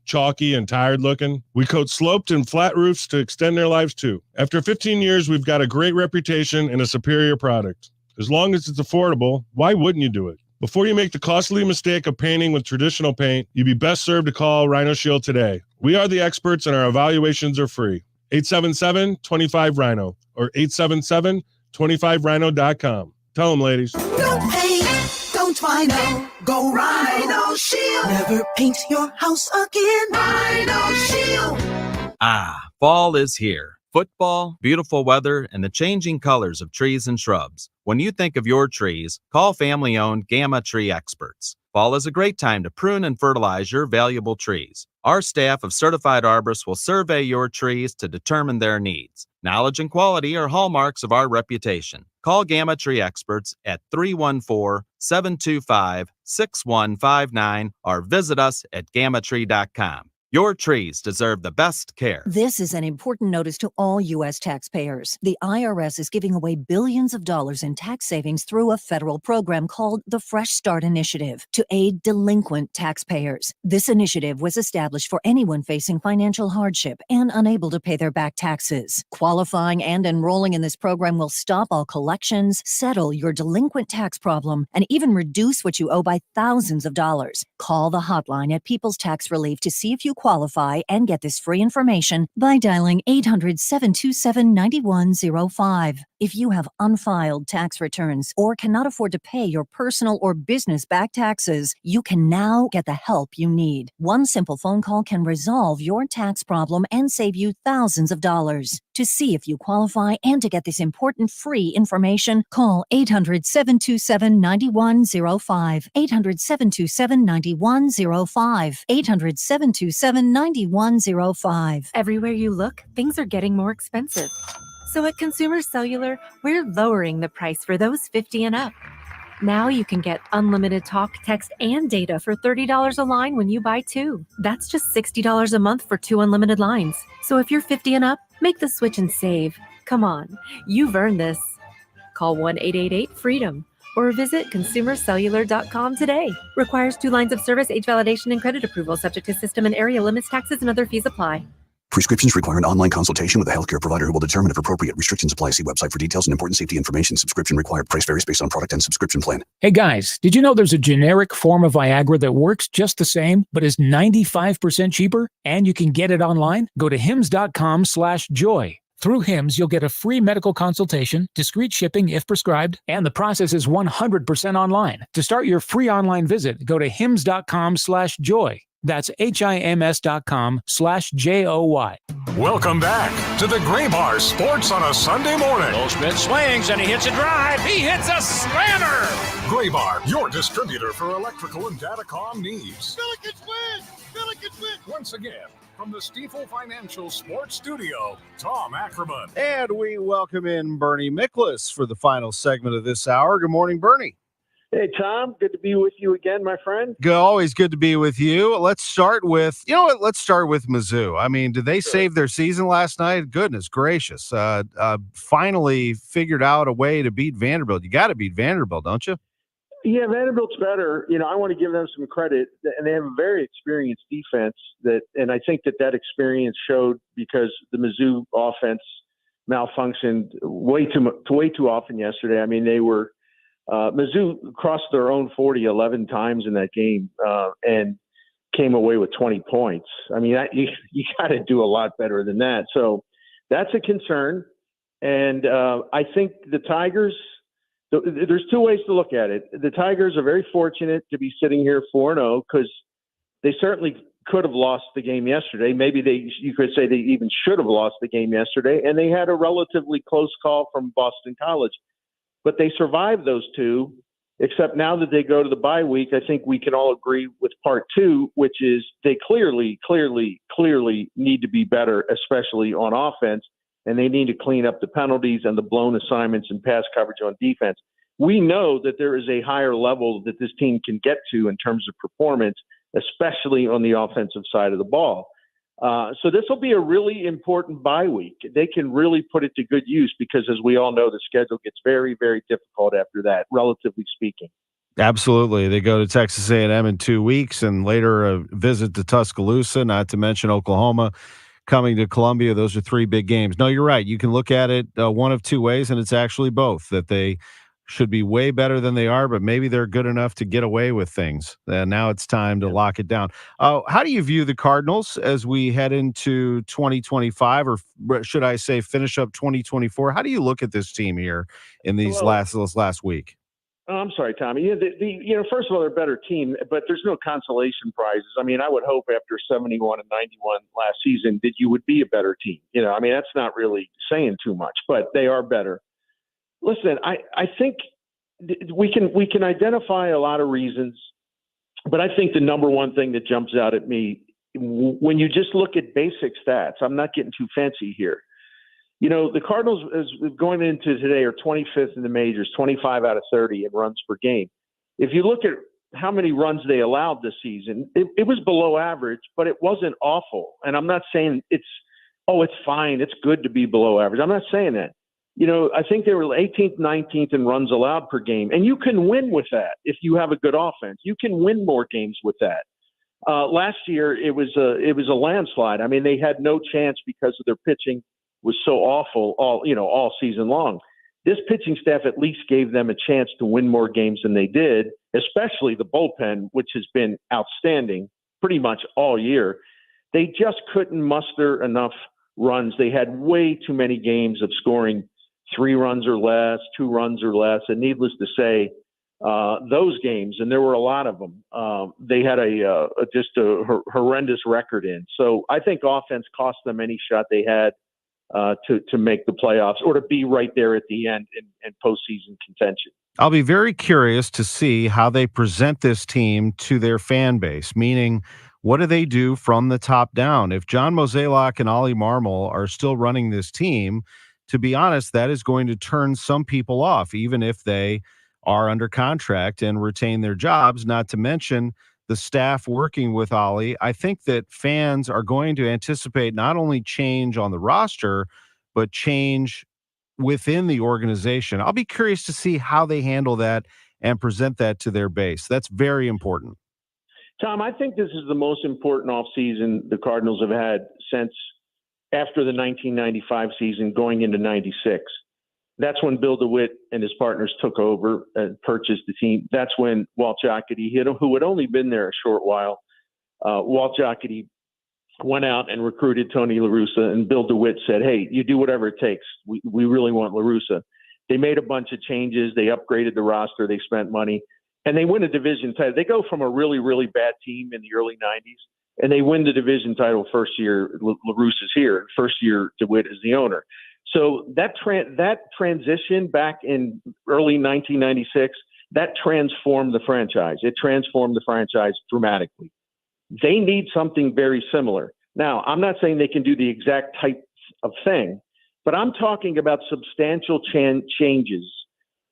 chalky and tired looking. We coat sloped and flat roofs to extend their lives too. After 15 years, we've got a great reputation and a superior product. As long as it's affordable, why wouldn't you do it? Before you make the costly mistake of painting with traditional paint, you'd be best served to call Rhino Shield today. We are the experts and our evaluations are free. 877-25-RHINO or 877-25rhino.com. Tell them, ladies.
Don't paint, don't Rhino, go Rhino Shield. Never paint your house again. Rhino Shield.
Fall is here. Football, beautiful weather, and the changing colors of trees and shrubs. When you think of your trees, call family-owned Gamma Tree Experts. Fall is a great time to prune and fertilize your valuable trees. Our staff of certified arborists will survey your trees to determine their needs. Knowledge and quality are hallmarks of our reputation. Call Gamma Tree Experts at 314-725-6159 or visit us at gammatree.com. Your trees deserve the best care.
This is an important notice to all U.S. taxpayers. The IRS is giving away billions of dollars in tax savings through a federal program called the Fresh Start Initiative to aid delinquent taxpayers. This initiative was established for anyone facing financial hardship and unable to pay their back taxes. Qualifying and enrolling in this program will stop all collections, settle your delinquent tax problem, and even reduce what you owe by thousands of dollars. Call the hotline at People's Tax Relief to see if you qualify and get this free information by dialing 800-727-9105. If you have unfiled tax returns or cannot afford to pay your personal or business back taxes, you can now get the help you need. One simple phone call can resolve your tax problem and save you thousands of dollars. To see if you qualify and to get this important free information, call 800-727-9105. 800-727-9105. 800-727-9105.
Everywhere you look, things are getting more expensive. So at Consumer Cellular, we're lowering the price for those 50 and up. Now you can get unlimited talk, text, and data for $30 a line when you buy 2. That's just $60 a month for 2 unlimited lines. So if you're 50 and up, make the switch and save. Come on, you've earned this. Call 1-888-FREEDOM or visit consumercellular.com today. Requires 2 lines of service, age validation, and credit approval, subject to system and area limits, taxes, and other fees apply.
Prescriptions require an online consultation with a healthcare provider who will determine if appropriate. Restrictions apply. See website for details and important safety information. Subscription required. Price varies based on product and subscription plan.
Hey guys, did you know there's a generic form of Viagra that works just the same, but is 95% cheaper? And you can get it online? Go to hims.com/joy. Through Hims, you'll get a free medical consultation, discreet shipping if prescribed, and the process is 100% online. To start your free online visit, go to hims.com/joy. That's HIMS.com/JOY.
Welcome back to the Gray Bar Sports on a Sunday morning.
Goldschmidt swings and he hits a drive. He hits a slammer.
Gray Bar, your distributor for electrical and datacom needs.
Billikens win! Billikens win!
Once again, from the Stifel Financial Sports Studio, Tom Ackerman.
And we welcome in Bernie Miklas for the final segment of this hour. Good morning, Bernie.
Hey, Tom. Good to be with you again, my friend.
Always good to be with you. Let's start with, let's start with Mizzou. I mean, did they save their season last night? Goodness gracious. Finally figured out a way to beat Vanderbilt. You got to beat Vanderbilt, don't you?
Yeah, Vanderbilt's better. I want to give them some credit, and they have a very experienced defense. And I think that experience showed because the Mizzou offense malfunctioned way too often yesterday. I mean, they were Mizzou crossed their own 40 11 times in that game and came away with 20 points. I mean, you got to do a lot better than that. So that's a concern. And I think the Tigers. There's two ways to look at it. The Tigers are very fortunate to be sitting here 4-0 because they certainly could have lost the game yesterday. Maybe you could say they even should have lost the game yesterday, and they had a relatively close call from Boston College. But they survived those two, except now that they go to the bye week, I think we can all agree with part two, which is they clearly need to be better, especially on offense. And they need to clean up the penalties and the blown assignments and pass coverage on defense. We know that there is a higher level that this team can get to in terms of performance, especially on the offensive side of the ball. So this will be a really important bye week. They can really put it to good use because, as we all know, the schedule gets very, very difficult after that, relatively speaking.
Absolutely. They go to Texas A&M in 2 weeks and later a visit to Tuscaloosa, not to mention Oklahoma. Coming to Columbia, those are 3 big games. No, you're right. You can look at it one of 2 ways, and it's actually both, that they should be way better than they are, but maybe they're good enough to get away with things. And now it's time to lock it down. How do you view the Cardinals as we head into 2025, or should I say finish up 2024? How do you look at this team here in these last week?
I'm sorry, Tommy. First of all, they're a better team, but there's no consolation prizes. I mean, I would hope after 71 and 91 last season that you would be a better team. I mean, that's not really saying too much, but they are better. Listen, I think we can identify a lot of reasons, but I think the number one thing that jumps out at me when you just look at basic stats, I'm not getting too fancy here. The Cardinals, as going into today, are 25th in the majors, 25 out of 30 in runs per game. If you look at how many runs they allowed this season, it was below average, but it wasn't awful. And I'm not saying it's fine, it's good to be below average. I'm not saying that. I think they were 18th, 19th in runs allowed per game. And you can win with that if you have a good offense. You can win more games with that. Last year, it was a landslide. I mean, they had no chance because of their pitching was so awful all season long. This pitching staff at least gave them a chance to win more games than they did, especially the bullpen, which has been outstanding pretty much all year. They just couldn't muster enough runs. They had way too many games of scoring 3 runs or less, 2 runs or less. And needless to say, those games, and there were a lot of them, they had just a horrendous record in. So I think offense cost them any shot they had to make the playoffs or to be right there at the end in postseason contention.
I'll be very curious to see how they present this team to their fan base, meaning what do they do from the top down? If John Mozeliak and Oli Marmol are still running this team, to be honest, that is going to turn some people off, even if they are under contract and retain their jobs, not to mention the staff working with Oli. I think that fans are going to anticipate not only change on the roster, but change within the organization. I'll be curious to see how they handle that and present that to their base. That's very important.
Tom, I think this is the most important offseason the Cardinals have had since after the 1995 season going into 96. That's when Bill DeWitt and his partners took over and purchased the team. That's when Walt Jocketty, who had only been there a short while, Walt Jocketty went out and recruited Tony La Russa, and Bill DeWitt said, hey, you do whatever it takes. We really want La Russa. They made a bunch of changes. They upgraded the roster. They spent money. And they win a division title. They go from a really, really bad team in the early 90s, and they win the division title first year La Russa's here. First year DeWitt is the owner. So that transition back in early 1996, that transformed the franchise. It transformed the franchise dramatically. They need something very similar. Now, I'm not saying they can do the exact type of thing, but I'm talking about substantial changes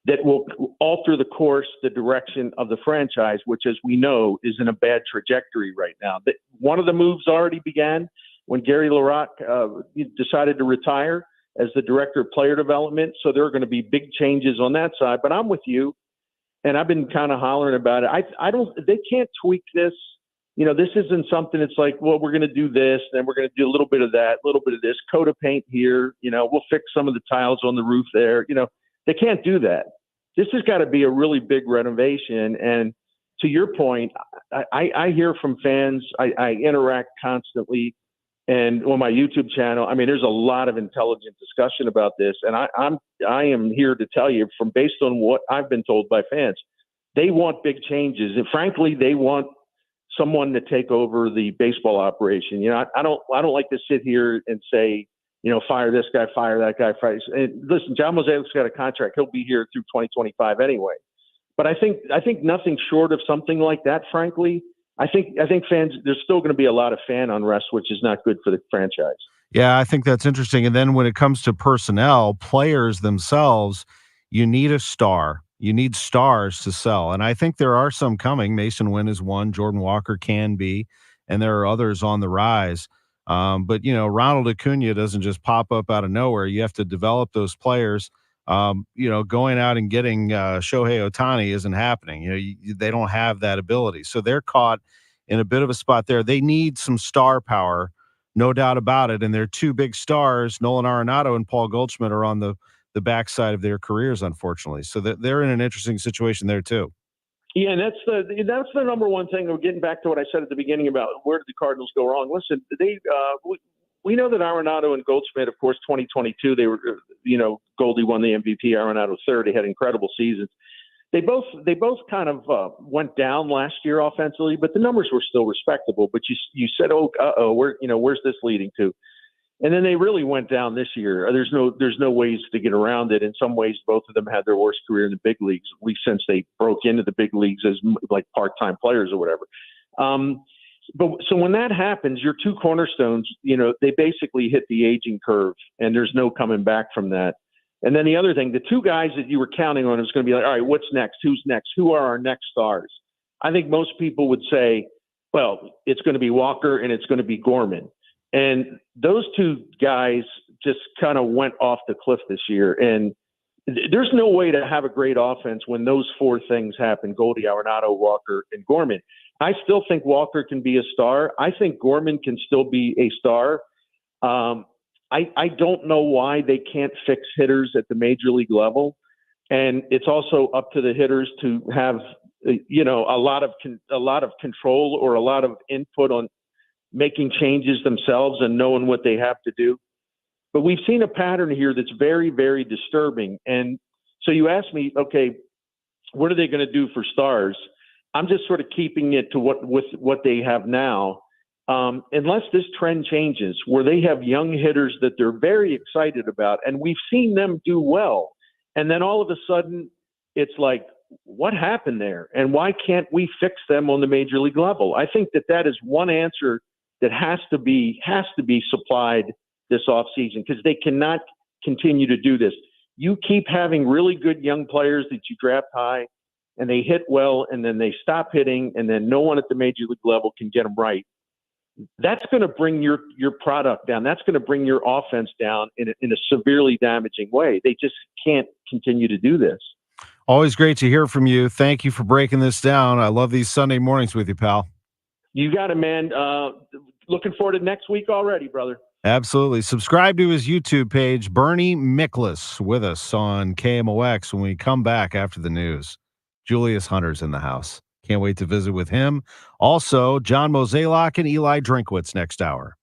that will alter the course, the direction of the franchise, which, as we know, is in a bad trajectory right now. One of the moves already began when Gary LaRocque decided to retire as the director of player development. So there are going to be big changes on that side. But I'm with you. and I've been kind of hollering about it. They can't tweak this. This isn't something it's like, well, we're going to do this, then we're going to do a little bit of that, a little bit of this, coat of paint here. We'll fix some of the tiles on the roof there. They can't do that. This has got to be a really big renovation. And to your point, I hear from fans. I interact constantly, and on my YouTube channel, I mean, there's a lot of intelligent discussion about this. And I am here to tell you, from based on what I've been told by fans, they want big changes, and frankly, they want someone to take over the baseball operation. I don't like to sit here and say, fire this guy, fire that guy. Fire. And listen, John Mozeliak's got a contract; he'll be here through 2025 anyway. But I think nothing short of something like that, frankly, I think fans, there's still going to be a lot of fan unrest, which is not good for the franchise.
Yeah, I think that's interesting. And then when it comes to personnel, players themselves, you need a star. You need stars to sell. And I think there are some coming. Mason Wynn is one. Jordan Walker can be. And there are others on the rise. But, Ronald Acuna doesn't just pop up out of nowhere. You have to develop those players. Going out and getting Shohei Ohtani isn't happening. They don't have that ability. So they're caught in a bit of a spot there. They need some star power, no doubt about it. And their two big stars, Nolan Arenado and Paul Goldschmidt, are on the backside of their careers, unfortunately. So they're in an interesting situation there too.
Yeah, and that's the number one thing. We're getting back to what I said at the beginning about where did the Cardinals go wrong. Listen, we know that Arenado and Goldschmidt, of course, 2022, they were, Goldie won the MVP, Arenado third. They had incredible seasons. They both kind of went down last year offensively, but the numbers were still respectable. But you said, where's this leading to? And then they really went down this year. There's no ways to get around it. In some ways, both of them had their worst career in the big leagues, at least since they broke into the big leagues as like part-time players or whatever. But so when that happens, your two cornerstones, they basically hit the aging curve, and there's no coming back from that. And then the other thing, the two guys that you were counting on is going to be like, all right, what's next? Who's next? Who are our next stars? I think most people would say, well, it's going to be Walker and it's going to be Gorman. And those two guys just kind of went off the cliff this year. And there's no way to have a great offense when those four things happen: Goldie, Arenado, Walker, and Gorman. I still think Walker can be a star. I think Gorman can still be a star. I don't know why they can't fix hitters at the major league level. And it's also up to the hitters to have, a lot of control or a lot of input on making changes themselves and knowing what they have to do. But we've seen a pattern here that's very, very disturbing. And so you ask me, okay, what are they going to do for stars? I'm just sort of keeping it to what they have now. Unless this trend changes where they have young hitters that they're very excited about, and we've seen them do well. And then all of a sudden it's like, what happened there? And why can't we fix them on the major league level? I think that is one answer that has to be supplied this offseason, because they cannot continue to do this. You keep having really good young players that you draft high and they hit well, and then they stop hitting, and then no one at the major league level can get them right. That's going to bring your product down. That's going to bring your offense down in a severely damaging way. They just can't continue to do this.
Always great to hear from you. Thank you for breaking this down. I love these Sunday mornings with you, pal.
You got it, man. Looking forward to next week already, brother.
Absolutely. Subscribe to his YouTube page, Bernie Miklasz, with us on KMOX when we come back after the news. Julius Hunter's in the house. Can't wait to visit with him. Also, John Mozeliak and Eli Drinkwitz next hour.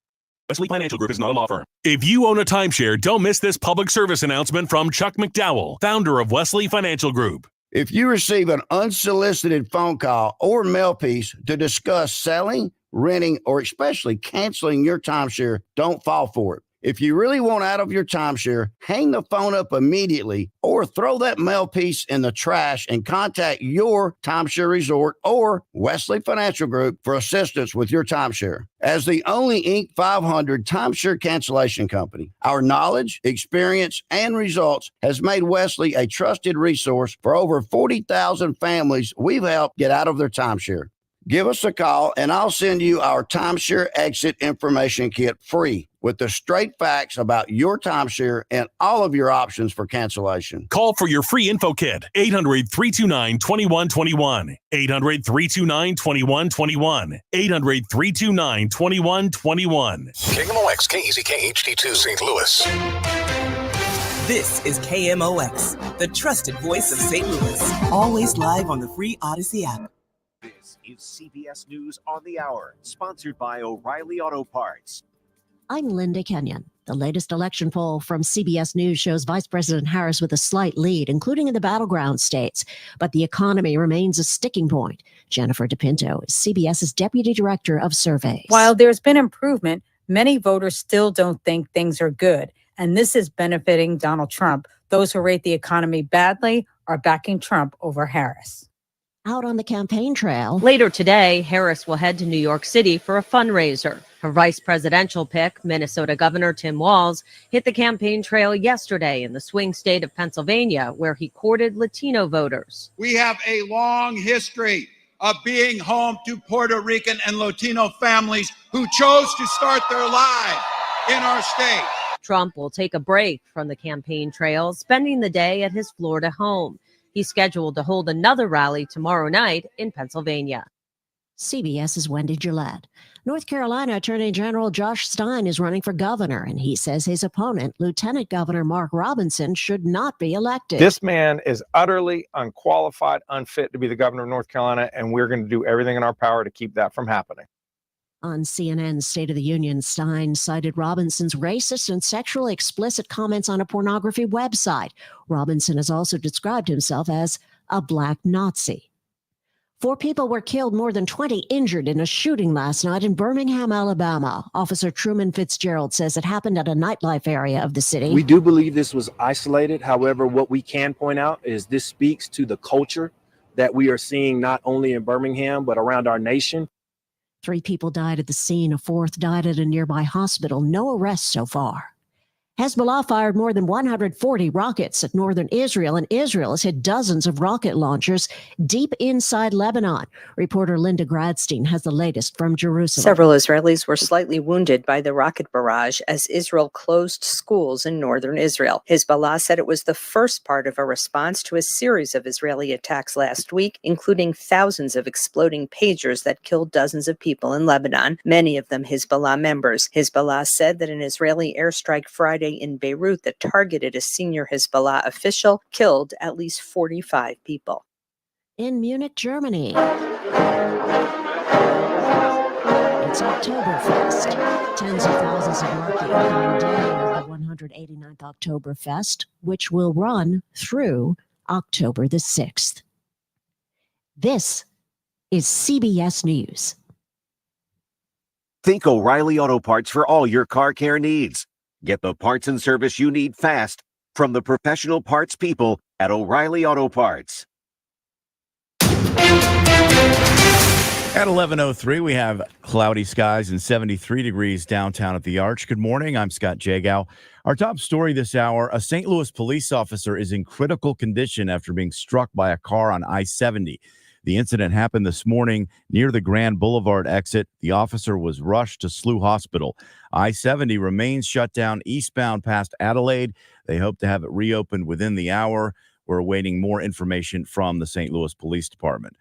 Wesley Financial Group is not a law firm. If you own a timeshare, don't miss this public service announcement from Chuck McDowell, founder of Wesley Financial Group.
If you receive an unsolicited phone call or mail piece to discuss selling, renting, or especially canceling your timeshare, don't fall for it. If you really want out of your timeshare, hang the phone up immediately or throw that mail piece in the trash and contact your timeshare resort or Wesley Financial Group for assistance with your timeshare. As the only Inc. 500 timeshare cancellation company, our knowledge, experience, and results has made Wesley a trusted resource for over 40,000 families we've helped get out of their timeshare. Give us a call and I'll send you our timeshare exit information kit free. with the straight facts about your timeshare and all of your options for cancellation.
Call for your free info kit. 800-329-2121. 800-329-2121. 800-329-2121.
KMOX KEZK HD2 St. Louis.
This is KMOX, the trusted voice of St. Louis. Always live on the free Audacy app.
This is CBS News on the Hour, sponsored by O'Reilly Auto Parts.
I'm Linda Kenyon. The latest election poll from CBS News shows Vice President Harris with a slight lead, including in the battleground states. But the economy remains a sticking point. Jennifer DePinto is CBS's Deputy Director of Surveys.
While there's been improvement, many voters still don't think things are good. And this is benefiting Donald Trump. Those who rate the economy badly are backing Trump over Harris.
Out on the campaign trail.
Later today, Harris will head to New York City for a fundraiser. Her vice presidential pick, Minnesota Governor Tim Walz, hit the campaign trail yesterday in the swing state of Pennsylvania, where he courted Latino voters.
We have a long history of being home to Puerto Rican and Latino families who chose to start their lives in our state.
Trump will take a break from the campaign trail, spending the day at his Florida home. He's scheduled to hold another rally tomorrow night in Pennsylvania.
CBS's Wendy Gillette. North Carolina Attorney General Josh Stein is running for governor, and he says his opponent, Lieutenant Governor Mark Robinson, should not be elected.
This man is utterly unqualified, unfit to be the governor of North Carolina, and we're going to do everything in our power to keep that from happening.
On CNN's State of the Union, Stein cited Robinson's racist and sexually explicit comments on a pornography website. Robinson has also described himself as a black Nazi. 4 people were killed, more than 20 injured in a shooting last night in Birmingham, Alabama. Officer Truman Fitzgerald says it happened at a nightlife area of the city.
We do believe this was isolated. However, what we can point out is this speaks to the culture that we are seeing not only in Birmingham, but around our nation.
3 people died at the scene. A 4th died at a nearby hospital. No arrests so far. Hezbollah fired more than 140 rockets at northern Israel, and Israel has hit dozens of rocket launchers deep inside Lebanon. Reporter Linda Gradstein has the latest from Jerusalem.
Several Israelis were slightly wounded by the rocket barrage as Israel closed schools in northern Israel. Hezbollah said it was the first part of a response to a series of Israeli attacks last week, including thousands of exploding pagers that killed dozens of people in Lebanon, many of them Hezbollah members. Hezbollah said that an Israeli airstrike Friday in Beirut that targeted a senior Hezbollah official killed at least 45 people.
In Munich, Germany, it's Oktoberfest. Tens of thousands have marked the opening day of the 189th Oktoberfest, which will run through October the 6th. This is CBS News.
Think O'Reilly Auto Parts for all your car care needs. Get the parts and service you need fast from the professional parts people at O'Reilly Auto Parts.
At 11:03, we have cloudy skies and 73 degrees downtown at the Arch. Good morning. I'm Scott Jagow. Our top story this hour, a St. Louis police officer is in critical condition after being struck by a car on I-70. The incident happened this morning near the Grand Boulevard exit. The officer was rushed to SLU Hospital. I-70 remains shut down eastbound past Adelaide. They hope to have it reopened within the hour. We're awaiting more information from the St. Louis Police Department.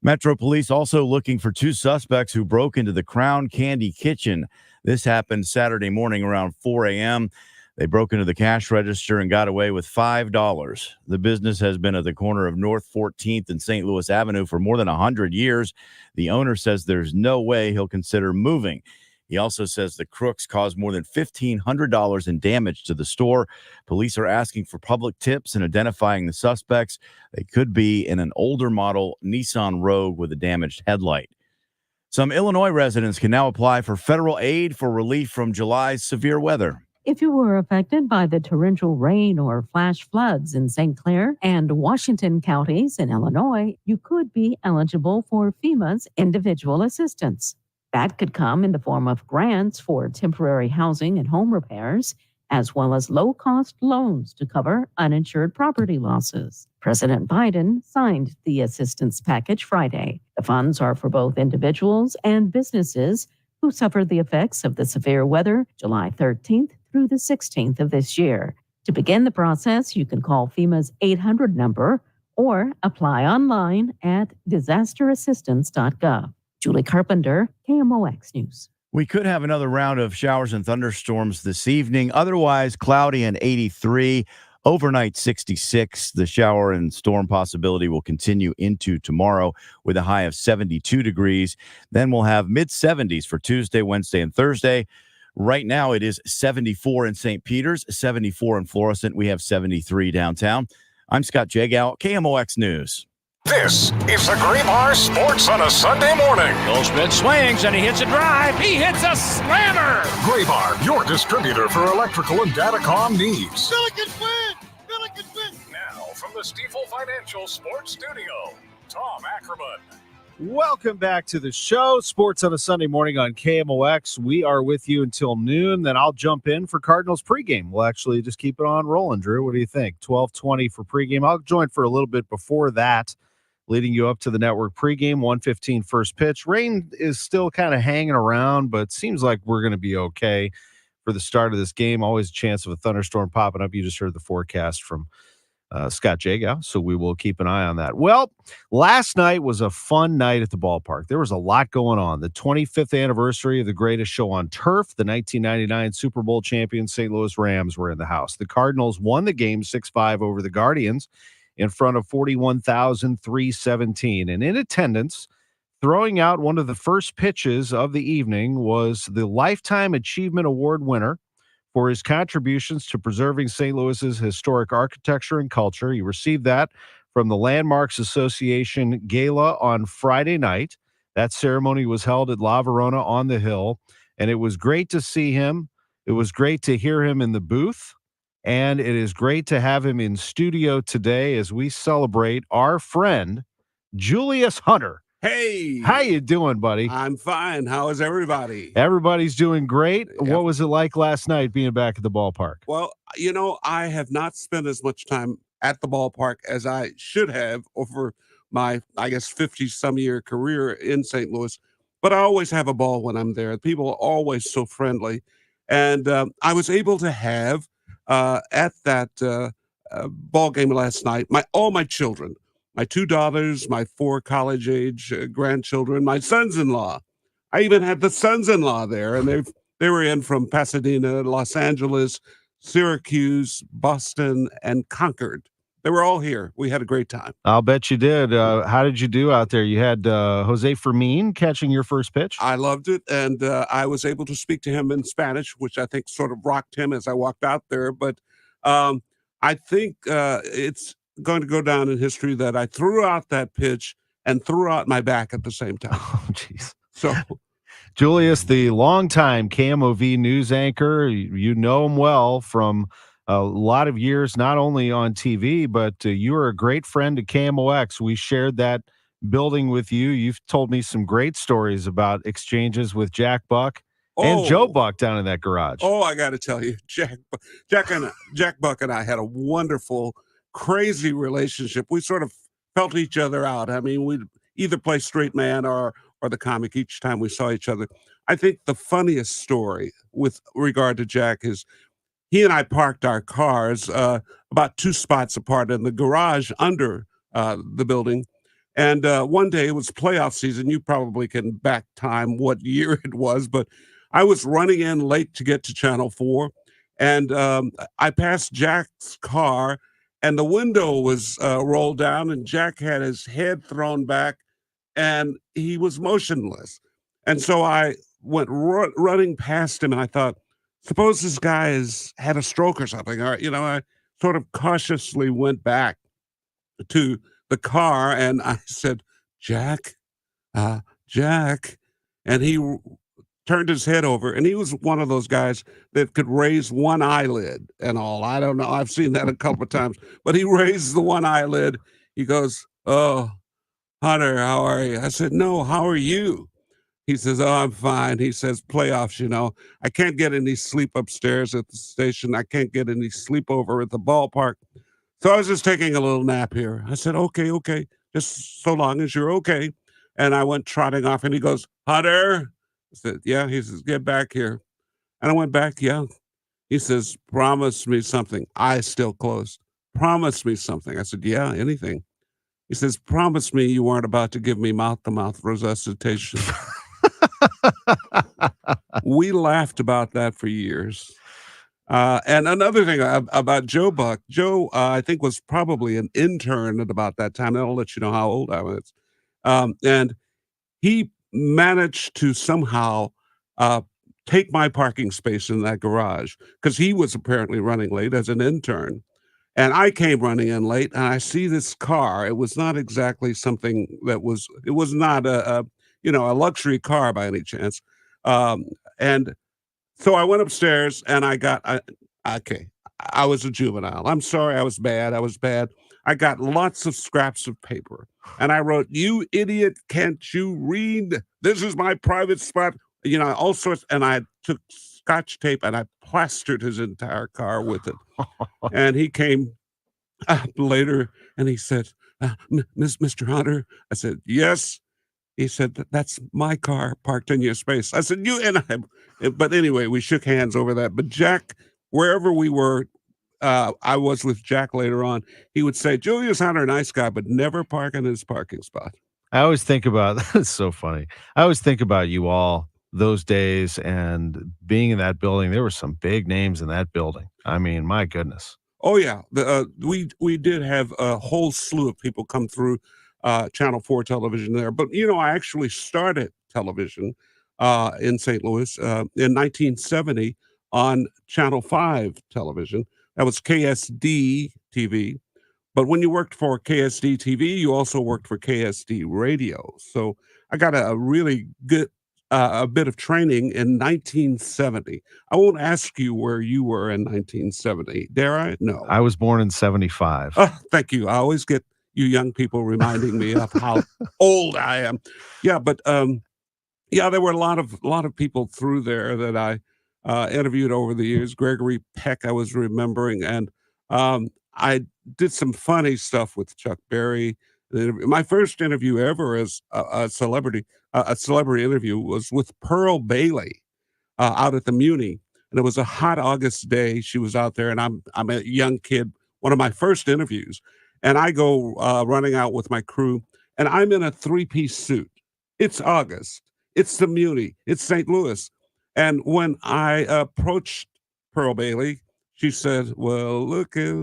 Metro Police also looking for 2 suspects who broke into the Crown Candy Kitchen. This happened Saturday morning around 4 a.m. They broke into the cash register and got away with $5. The business has been at the corner of North 14th and St. Louis Avenue for more than 100 years. The owner says there's no way he'll consider moving. He also says the crooks caused more than $1,500 in damage to the store. Police are asking for public tips and identifying the suspects. They could be in an older model Nissan Rogue with a damaged headlight. Some Illinois residents can now apply for federal aid for relief from July's severe weather.
If you were affected by the torrential rain or flash floods in St. Clair and Washington counties in Illinois, you could be eligible for FEMA's individual assistance. That could come in the form of grants for temporary housing and home repairs, as well as low-cost loans to cover uninsured property losses. President Biden signed the assistance package Friday. The funds are for both individuals and businesses who suffered the effects of the severe weather July 13th through the 16th of this year. To begin the process, you can call FEMA's 800 number or apply online at disasterassistance.gov. Julie Carpenter, KMOX News.
We could have another round of showers and thunderstorms this evening. Otherwise, cloudy and 83. Overnight 66. The shower and storm possibility will continue into tomorrow with a high of 72 degrees. Then we'll have mid-70s for Tuesday, Wednesday, and Thursday. Right now, it is 74 in St. Peters, 74 in Florissant. We have 73 downtown. I'm Scott Jagow, KMOX News.
This is the Graybar Sports on a Sunday morning.
Goldschmidt swings and he hits a drive. He hits a slammer.
Graybar, your distributor for electrical and datacom needs.
Billy can win! Billy can win!
Now, from the Stifel Financial Sports Studio, Tom Ackerman.
Welcome back to the show, Sports on a Sunday morning on KMOX. We are with you until noon. Then I'll jump in for Cardinals pregame. We'll actually just keep it on rolling, Drew. What do you think? 12:20 for pregame. I'll join for a little bit before that, leading you up to the network pregame, 1:15 first pitch. Rain is still kind of hanging around, but seems like we're going to be okay for the start of this game. Always a chance of a thunderstorm popping up. You just heard the forecast from Scott Jagow, so we will keep an eye on that. Well, last night was a fun night at the ballpark. There was a lot going on. The 25th anniversary of the greatest show on turf, the 1999 Super Bowl champion St. Louis Rams were in the house. The Cardinals won the game 6-5 over the Guardians in front of 41,317. And in attendance, throwing out one of the first pitches of the evening was the Lifetime Achievement Award winner for his contributions to preserving St. Louis's historic architecture and culture. He received that from the Landmarks Association Gala on Friday night. That ceremony was held at La Verona on the Hill, and it was great to see him. It was great to hear him in the booth, and it is great to have him in studio today as we celebrate our friend, Julius Hunter.
Hey,
how you doing, buddy?
I'm fine. How is everybody?
Everybody's doing great. Yep. What was it like last night being back at the ballpark?
Well, I have not spent as much time at the ballpark as I should have over my, 50-some-year career in St. Louis. But I always have a ball when I'm there. People are always so friendly. And I was able to have, at that ball game last night, all my children, my 2 daughters, my 4 college-age grandchildren, my sons-in-law. I even had the sons-in-law there, and they were in from Pasadena, Los Angeles, Syracuse, Boston, and Concord. They were all here. We had a great time.
I'll bet you did. How did you do out there? You had Jose Fermin catching your first pitch?
I loved it, and I was able to speak to him in Spanish, which I think sort of rocked him as I walked out there. But I think it's going to go down in history that I threw out that pitch and threw out my back at the same time.
Oh, jeez.
So,
Julius, the longtime KMOV news anchor, you know him well from a lot of years, not only on TV, but you are a great friend to KMOX. We shared that building with you. You've told me some great stories about exchanges with Jack Buck and Joe Buck down in that garage.
Oh, I got to tell you, Jack Buck and I had a wonderful, crazy relationship. We sort of felt each other out. I mean, we'd either play straight man or the comic each time we saw each other. I think the funniest story with regard to Jack is he and I parked our cars about 2 spots apart in the garage under the building. And one day, it was playoff season. You probably can back time what year it was, but I was running in late to get to Channel 4. And I passed Jack's car, and the window was rolled down, and Jack had his head thrown back, and he was motionless. And so I went running past him, and I thought, suppose this guy has had a stroke or something. Or, I sort of cautiously went back to the car, and I said, Jack. And he turned his head over, and he was one of those guys that could raise one eyelid and all. I don't know. I've seen that a couple of times, but he raised the one eyelid. He goes, "Oh, Hunter, how are you?" I said, "No, how are you?" He says, "Oh, I'm fine." He says, "Playoffs, I can't get any sleep upstairs at the station. I can't get any sleep over at the ballpark. So I was just taking a little nap here." I said, okay, just so long as you're okay. And I went trotting off, and he goes, "Hunter, I said, yeah. He says, get back here. And I went back, yeah. He says, promise me something. Eyes still closed. Promise me something. I said, yeah, anything. He says, promise me you weren't about to give me mouth-to-mouth resuscitation. We laughed about that for years. And another thing about Joe Buck, Joe, I think, was probably an intern at about that time. That'll let you know how old I was. And he managed to somehow take my parking space in that garage because he was apparently running late as an intern. And I came running in late, and I see this car. It was not exactly something that was. It was not a luxury car by any chance. And so I went upstairs, and okay. I was a juvenile. I'm sorry. I was bad. I was bad. I got lots of scraps of paper, and I wrote, "You idiot! Can't you read? This is my private spot." All sorts. And I took Scotch tape and I plastered his entire car with it. And he came later and he said, Mr. Hunter. I said, yes. He said, that's my car parked in your space. I said, you and I. But anyway, we shook hands over that. But Jack, wherever we were, I was with Jack later on. He would say, Julius Hunter, nice guy, but never park in his parking spot.
I always think about that's so funny. I always think about you all those days and being in that building. There were some big names in that building. I mean, my goodness.
Oh yeah, we did have a whole slew of people come through Channel 4 television there. But I actually started television in St. Louis in 1970 on Channel 5 television. That was KSD TV. But when you worked for KSD TV, you also worked for KSD Radio. So I got a really good a bit of training in 1970. I won't ask you where you were in 1970. Dare I? No.
I was born in 75.
Oh, thank you. I always get you young people reminding me of how old I am. Yeah, but there were a lot of people through there that I interviewed over the years. Gregory Peck, I was remembering, and I did some funny stuff with Chuck Berry. My first interview ever as a celebrity interview was with Pearl Bailey out at the Muni, and it was a hot August day. She was out there, and I'm a young kid. One of my first interviews, and I go running out with my crew, and I'm in a 3-piece suit. It's August. It's the Muni. It's St. Louis, and when I approached Pearl Bailey, she said, well, look at,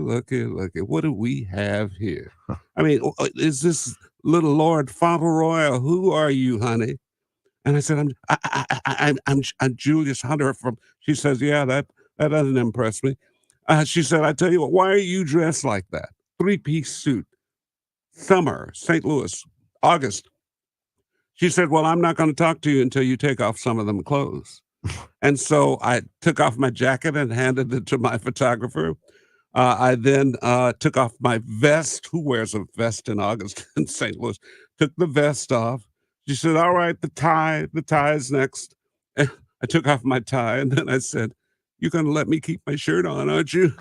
what do we have here? I mean, is this little Lord Fauntleroy, or who are you, honey? And I said, I'm Julius Hunter from, she says, yeah, that doesn't impress me. She said, I tell you what, why are you dressed like that? 3-piece suit, summer, St. Louis, August. She said, well, I'm not going to talk to you until you take off some of them clothes. And so I took off my jacket and handed it to my photographer. I then took off my vest. Who wears a vest in August in St. Louis? Took the vest off. She said, all right, the tie is next. And I took off my tie, and then I said, you're going to let me keep my shirt on, aren't you?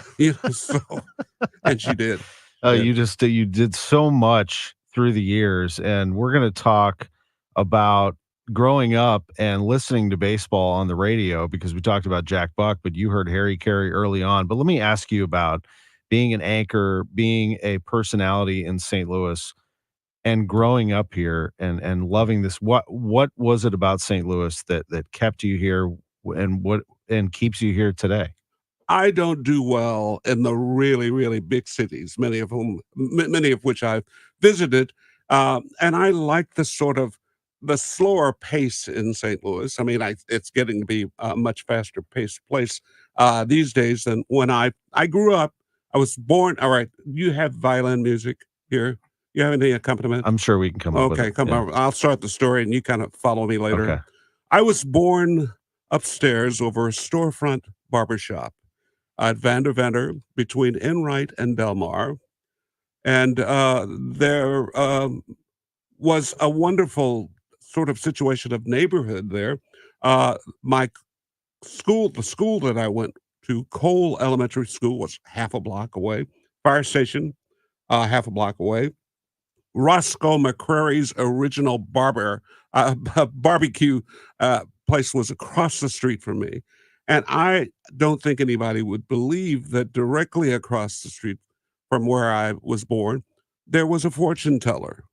And she did.
You did so much through the years, and we're going to talk about growing up and listening to baseball on the radio, because we talked about Jack Buck, but you heard Harry Carey early on. But let me ask you about being an anchor, being a personality in St. Louis, and growing up here and loving this. What was it about St. Louis that kept you here and keeps you here today?
I don't do well in the really, really big cities, many of which I've visited. And I like the slower pace in St. Louis. I mean, it's getting to be a much faster paced place these days than when I grew up. I was born. All right, you have violin music here. You have any accompaniment?
I'm sure we can come up with it.
Okay, come on. I'll start the story and you kind of follow me later.
Okay.
I was born upstairs over a storefront barbershop at Vanderventer between Enright and Belmar. And there was a wonderful sort of situation of neighborhood there. My school, the school that I went to, Cole Elementary School, was half a block away. Fire station, half a block away. Roscoe McCrary's original barbecue place was across the street from me. And I don't think anybody would believe that directly across the street from where I was born, there was a fortune teller,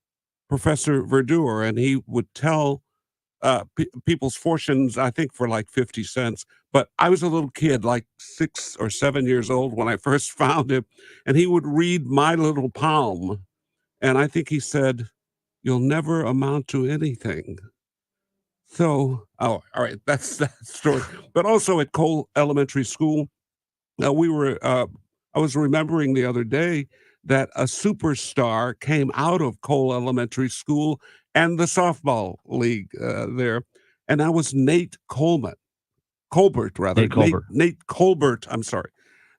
Professor Verdure, and he would tell people's fortunes, I think, for like 50 cents. But I was a little kid, like 6 or 7 years old when I first found him, and he would read my little palm. And I think he said, "You'll never amount to anything." So, oh, all right, that's that story. But also at Cole Elementary School, I was remembering the other day that a superstar came out of Cole Elementary School and the softball league there, and that was Nate Colbert, rather.
Nate Colbert.
Nate Colbert. I'm sorry,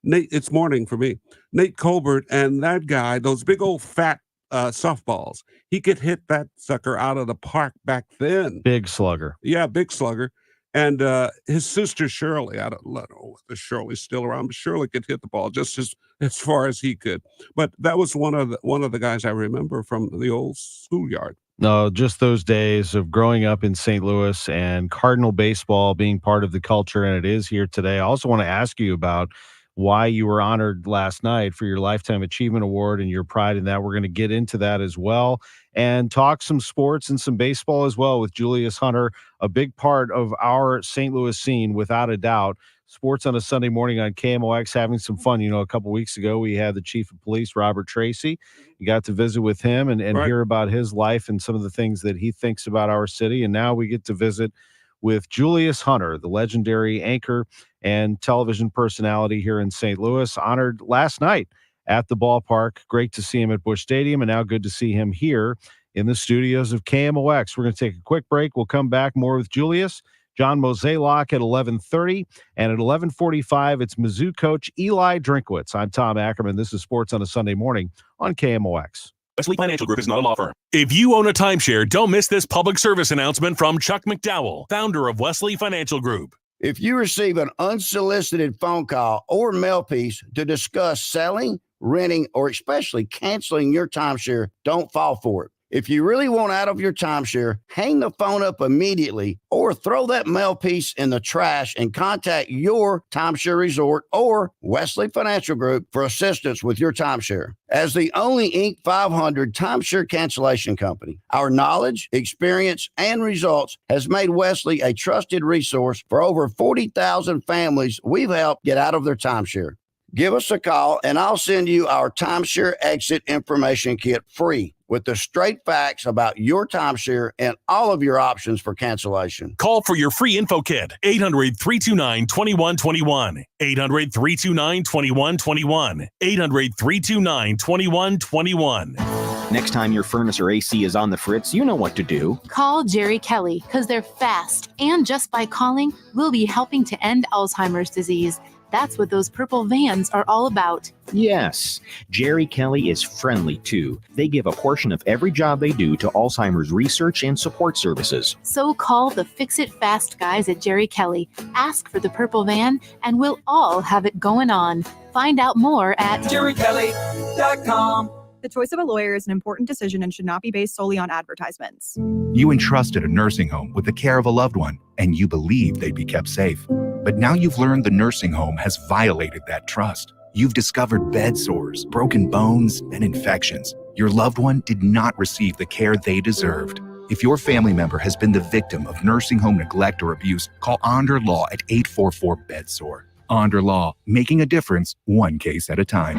Nate. It's morning for me. Nate Colbert, and that guy, those big old fat softballs. He could hit that sucker out of the park back then.
Big slugger.
Yeah, big slugger. And his sister Shirley, I don't know if Shirley's still around, but Shirley could hit the ball just as far as he could. But that was one of the guys I remember from the old schoolyard.
No, just those days of growing up in St. Louis and Cardinal baseball being part of the culture, and it is here today. I also want to ask you about why you were honored last night for your Lifetime Achievement Award and your pride in that. We're going to get into that as well and talk some sports and some baseball as well with Julius Hunter, a big part of our St. Louis scene, without a doubt. Sports on a Sunday morning on KMOX, having some fun. You know, a couple weeks ago, we had the Chief of Police, Robert Tracy. You got to visit with him and
Right.
hear about his life and some of the things that he thinks about our city. And now we get to visit with Julius Hunter, the legendary anchor and television personality here in St. Louis, honored last night at the ballpark. Great to see him at Busch Stadium, and now good to see him here in the studios of KMOX. We're going to take a quick break. We'll come back more with Julius. John Mozeliak at 11:30, and at 11:45, it's Mizzou coach Eli Drinkwitz. I'm Tom Ackerman. This is Sports on a Sunday morning on KMOX.
Wesley Financial Group is not a law firm. If you own a timeshare, don't miss this public service announcement from Chuck McDowell, founder of Wesley Financial Group.
If you receive an unsolicited phone call or mail piece to discuss selling, renting, or especially canceling your timeshare, don't fall for it. If you really want out of your timeshare, hang the phone up immediately or throw that mail piece in the trash and contact your timeshare resort or Wesley Financial Group for assistance with your timeshare. As the only Inc. 500 timeshare cancellation company, our knowledge, experience, and results has made Wesley a trusted resource for over 40,000 families we've helped get out of their timeshare. Give us a call and I'll send you our timeshare exit information kit free with the straight facts about your timeshare and all of your options for cancellation.
Call for your free info kit, 800-329-2121, 800-329-2121, 800-329-2121.
Next time your furnace or AC is on the fritz, you know what to do.
Call Jerry Kelly because they're fast. And just by calling, we'll be helping to end Alzheimer's disease. That's what those purple vans are all about.
Yes, Jerry Kelly is friendly too. They give a portion of every job they do to Alzheimer's research and support services.
So call the Fix It Fast guys at Jerry Kelly. Ask for the purple van, and we'll all have it going on. Find out more at
jerrykelly.com. The choice of a lawyer is an important decision and should not be based solely on advertisements.
You entrusted a nursing home with the care of a loved one, and you believed they'd be kept safe. But now you've learned the nursing home has violated that trust. You've discovered bed sores, broken bones, and infections. Your loved one did not receive the care they deserved. If your family member has been the victim of nursing home neglect or abuse, call Onder Law at 844-BED-SORE. Onder Law, making a difference one case at a time.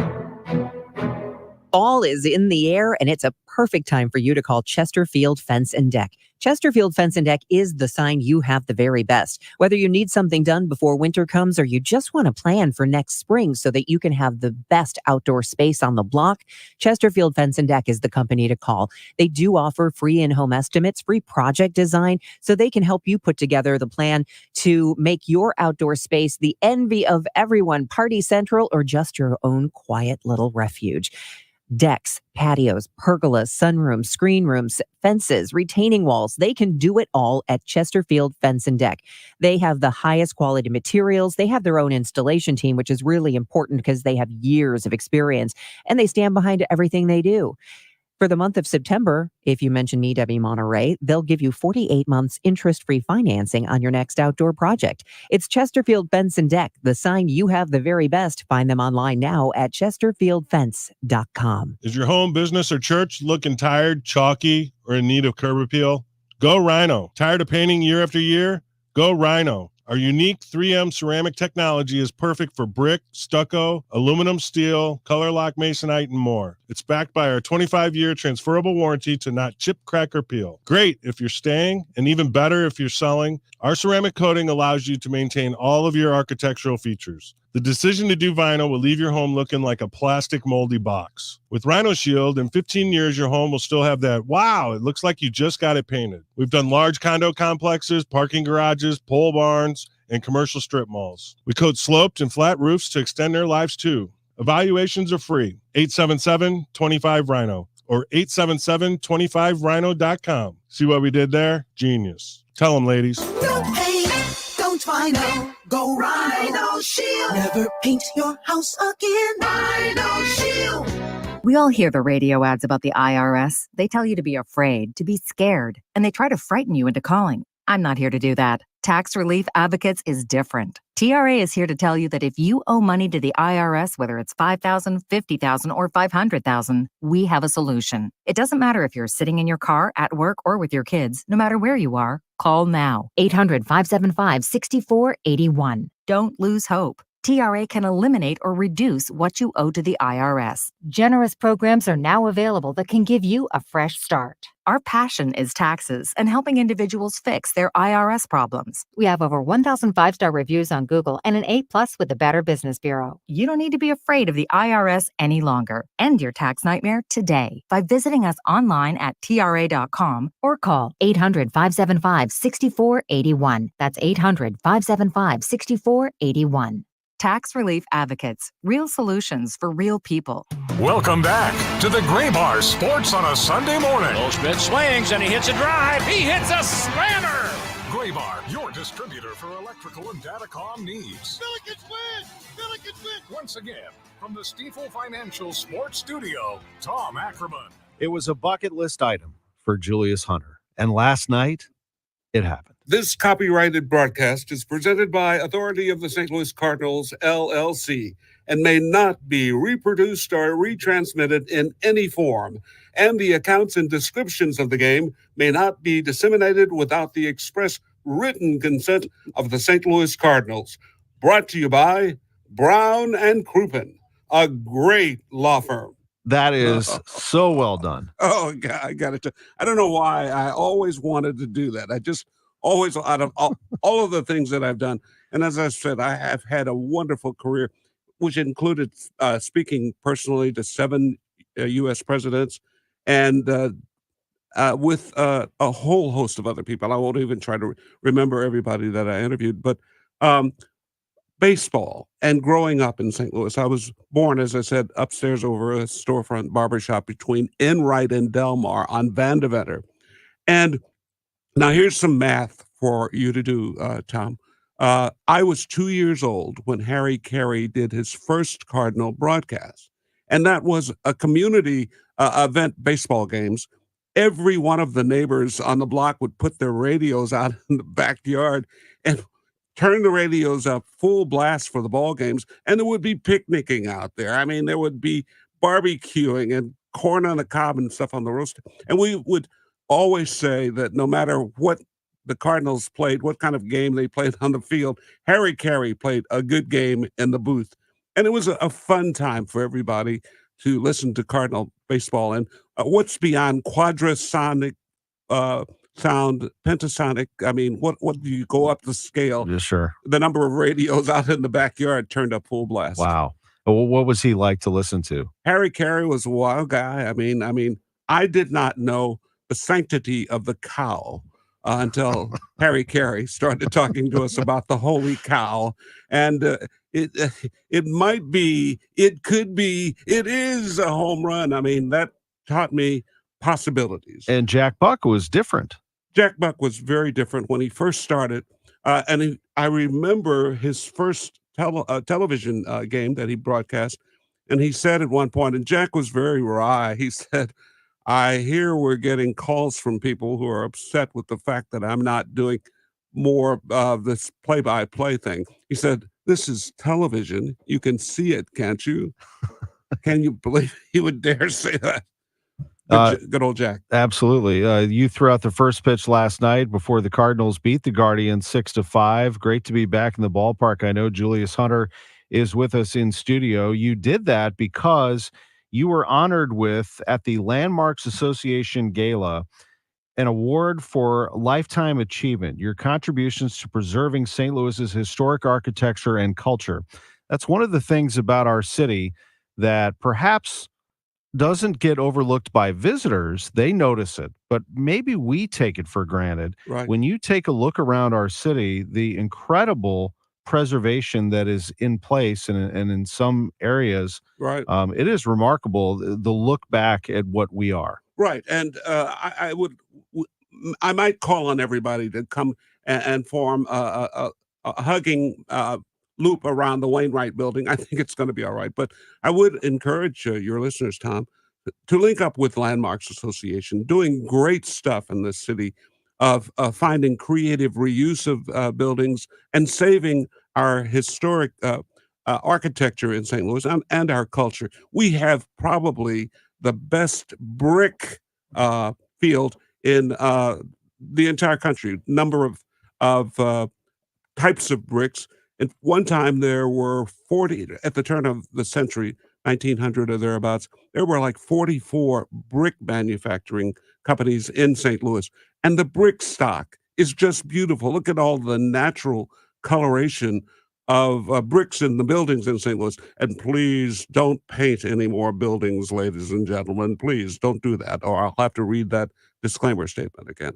Fall is in the air, and it's a perfect time for you to call Chesterfield Fence and Deck. Chesterfield Fence and Deck is the sign you have the very best. Whether you need something done before winter comes or you just want to plan for next spring so that you can have the best outdoor space on the block, Chesterfield Fence and Deck is the company to call. They do offer free in-home estimates, free project design, so they can help you put together the plan to make your outdoor space the envy of everyone, party central, or just your own quiet little refuge. Decks, patios, pergolas, sunrooms, screen rooms, fences, retaining walls. They can do it all at Chesterfield Fence and Deck. They have the highest quality materials. They have their own installation team, which is really important because they have years of experience and they stand behind everything they do. For the month of September, if you mention me, Debbie Monterey, they'll give you 48 months interest-free financing on your next outdoor project. It's Chesterfield Fence and Deck, the sign you have the very best. Find them online now at chesterfieldfence.com.
Is your home, business, or church looking tired, chalky, or in need of curb appeal? Go Rhino. Tired of painting year after year? Go Rhino. Our unique 3M ceramic technology is perfect for brick, stucco, aluminum, steel, color lock masonite, and more. It's backed by our 25-year transferable warranty to not chip, crack, or peel. Great if you're staying, and even better if you're selling. Our ceramic coating allows you to maintain all of your architectural features. The decision to do vinyl will leave your home looking like a plastic moldy box. With Rhino Shield, in 15 years, your home will still have that, wow, it looks like you just got it painted. We've done large condo complexes, parking garages, pole barns, and commercial strip malls. We coat sloped and flat roofs to extend their lives too. Evaluations are free. 877-25-RHINO or 877-25rhino.com. See what we did there? Genius. Tell them, ladies.
Don't paint, don't vinyl, go Rhino Shield. Never paint your house again. Rhino Shield.
We all hear the radio ads about the IRS. They tell you to be afraid, to be scared, and they try to frighten you into calling. I'm not here to do that. Tax Relief Advocates is different. TRA is here to tell you that if you owe money to the IRS, whether it's $5,000, $50,000, or $500,000, we have a solution. It doesn't matter if you're sitting in your car, at work, or with your kids. No matter where you are, call now. 800-575-6481. Don't lose hope. TRA can eliminate or reduce what you owe to the IRS. Generous programs are now available that can give you a fresh start. Our passion is taxes and helping individuals fix their IRS problems. We have over 1,000 5-star reviews on Google and an A+ with the Better Business Bureau. You don't need to be afraid of the IRS any longer. End your tax nightmare today by visiting us online at TRA.com or call 800-575-6481. That's 800-575-6481. Tax Relief Advocates. Real solutions for real people.
Welcome back to the Gray Bar Sports on a Sunday morning.
Goldschmidt swings and he hits a drive. He hits a slammer.
Gray Bar, your distributor for electrical and datacom needs.
Billikens win! Billikens win!
Once again, from the Stifel Financial Sports Studio, Tom Ackerman.
It was a bucket list item for Julius Hunter. And last night, it happened.
This copyrighted broadcast is presented by authority of the St. Louis Cardinals, LLC, and may not be reproduced or retransmitted in any form. And the accounts and descriptions of the game may not be disseminated without the express written consent of the St. Louis Cardinals. Brought to you by Brown and Crouppen, a great law firm.
That is so well done.
Oh, God, I got it. I don't know why I always wanted to do that. I just always, out of all of the things that I've done, and as I said, I have had a wonderful career, which included speaking personally to 7 U.S. presidents and with a whole host of other people. I won't even try to remember everybody that I interviewed, but baseball and growing up in St. Louis. I was born, as I said, upstairs over a storefront barbershop between Enright and Delmar on Vandeventer. And now here's some math for you to do, Tom. I was 2 years old when Harry Carey did his first Cardinal broadcast. And that was a community event, baseball games. Every one of the neighbors on the block would put their radios out in the backyard and turn the radios up full blast for the ball games. And there would be picnicking out there. I mean, there would be barbecuing and corn on the cob and stuff on the roast. And we would always say that no matter what the Cardinals played, what kind of game they played on the field, Harry Carey played a good game in the booth. And it was a fun time for everybody to listen to Cardinal baseball. And what's beyond quadrasonic sound, pentasonic? I mean, what do you go up the scale?
Yeah, sure.
The number of radios out in the backyard turned up full blast.
Wow. Well, what was he like to listen to?
Harry Carey was a wild guy. I mean, I did not know the sanctity of the cow until Harry Carey started talking to us about the holy cow. And it might be, it could be, it is a home run. I mean, that taught me possibilities.
And Jack Buck was different.
Jack Buck was very different when he first started. I remember his first television game that he broadcast. And he said at one point, and Jack was very wry, he said, I hear we're getting calls from people who are upset with the fact that I'm not doing more of this play-by-play thing. He said, "This is television. You can see it, can't you?" Can you believe he would dare say that? Good old Jack.
Absolutely. You threw out the first pitch last night before the Cardinals beat the Guardians 6-5. Great to be back in the ballpark. I know Julius Hunter is with us in studio. You did that because you were honored with, at the Landmarks Association Gala, an award for lifetime achievement, your contributions to preserving St. Louis's historic architecture and culture. That's one of the things about our city that perhaps doesn't get overlooked by visitors. They notice it, but maybe we take it for granted.
Right.
When you take a look around our city, the incredible preservation that is in place and in some areas,
Right.
It is remarkable, the look back at what we are.
Right, and I might call on everybody to come and form a hugging loop around the Wainwright Building. I think it's going to be all right. But I would encourage your listeners, Tom, to link up with Landmarks Association, doing great stuff in this city of finding creative reuse of buildings and saving our historic architecture in St. Louis and our culture. We have probably the best brick field in the entire country. Number of types of bricks. At one time, there were 40 at the turn of the century, 1900 or thereabouts. There were like 44 brick manufacturing companies in St. Louis, and the brick stock is just beautiful. Look at all the natural coloration of bricks in the buildings in St. Louis. And please don't paint any more buildings, ladies and gentlemen. Please don't do that, or I'll have to read that disclaimer statement again.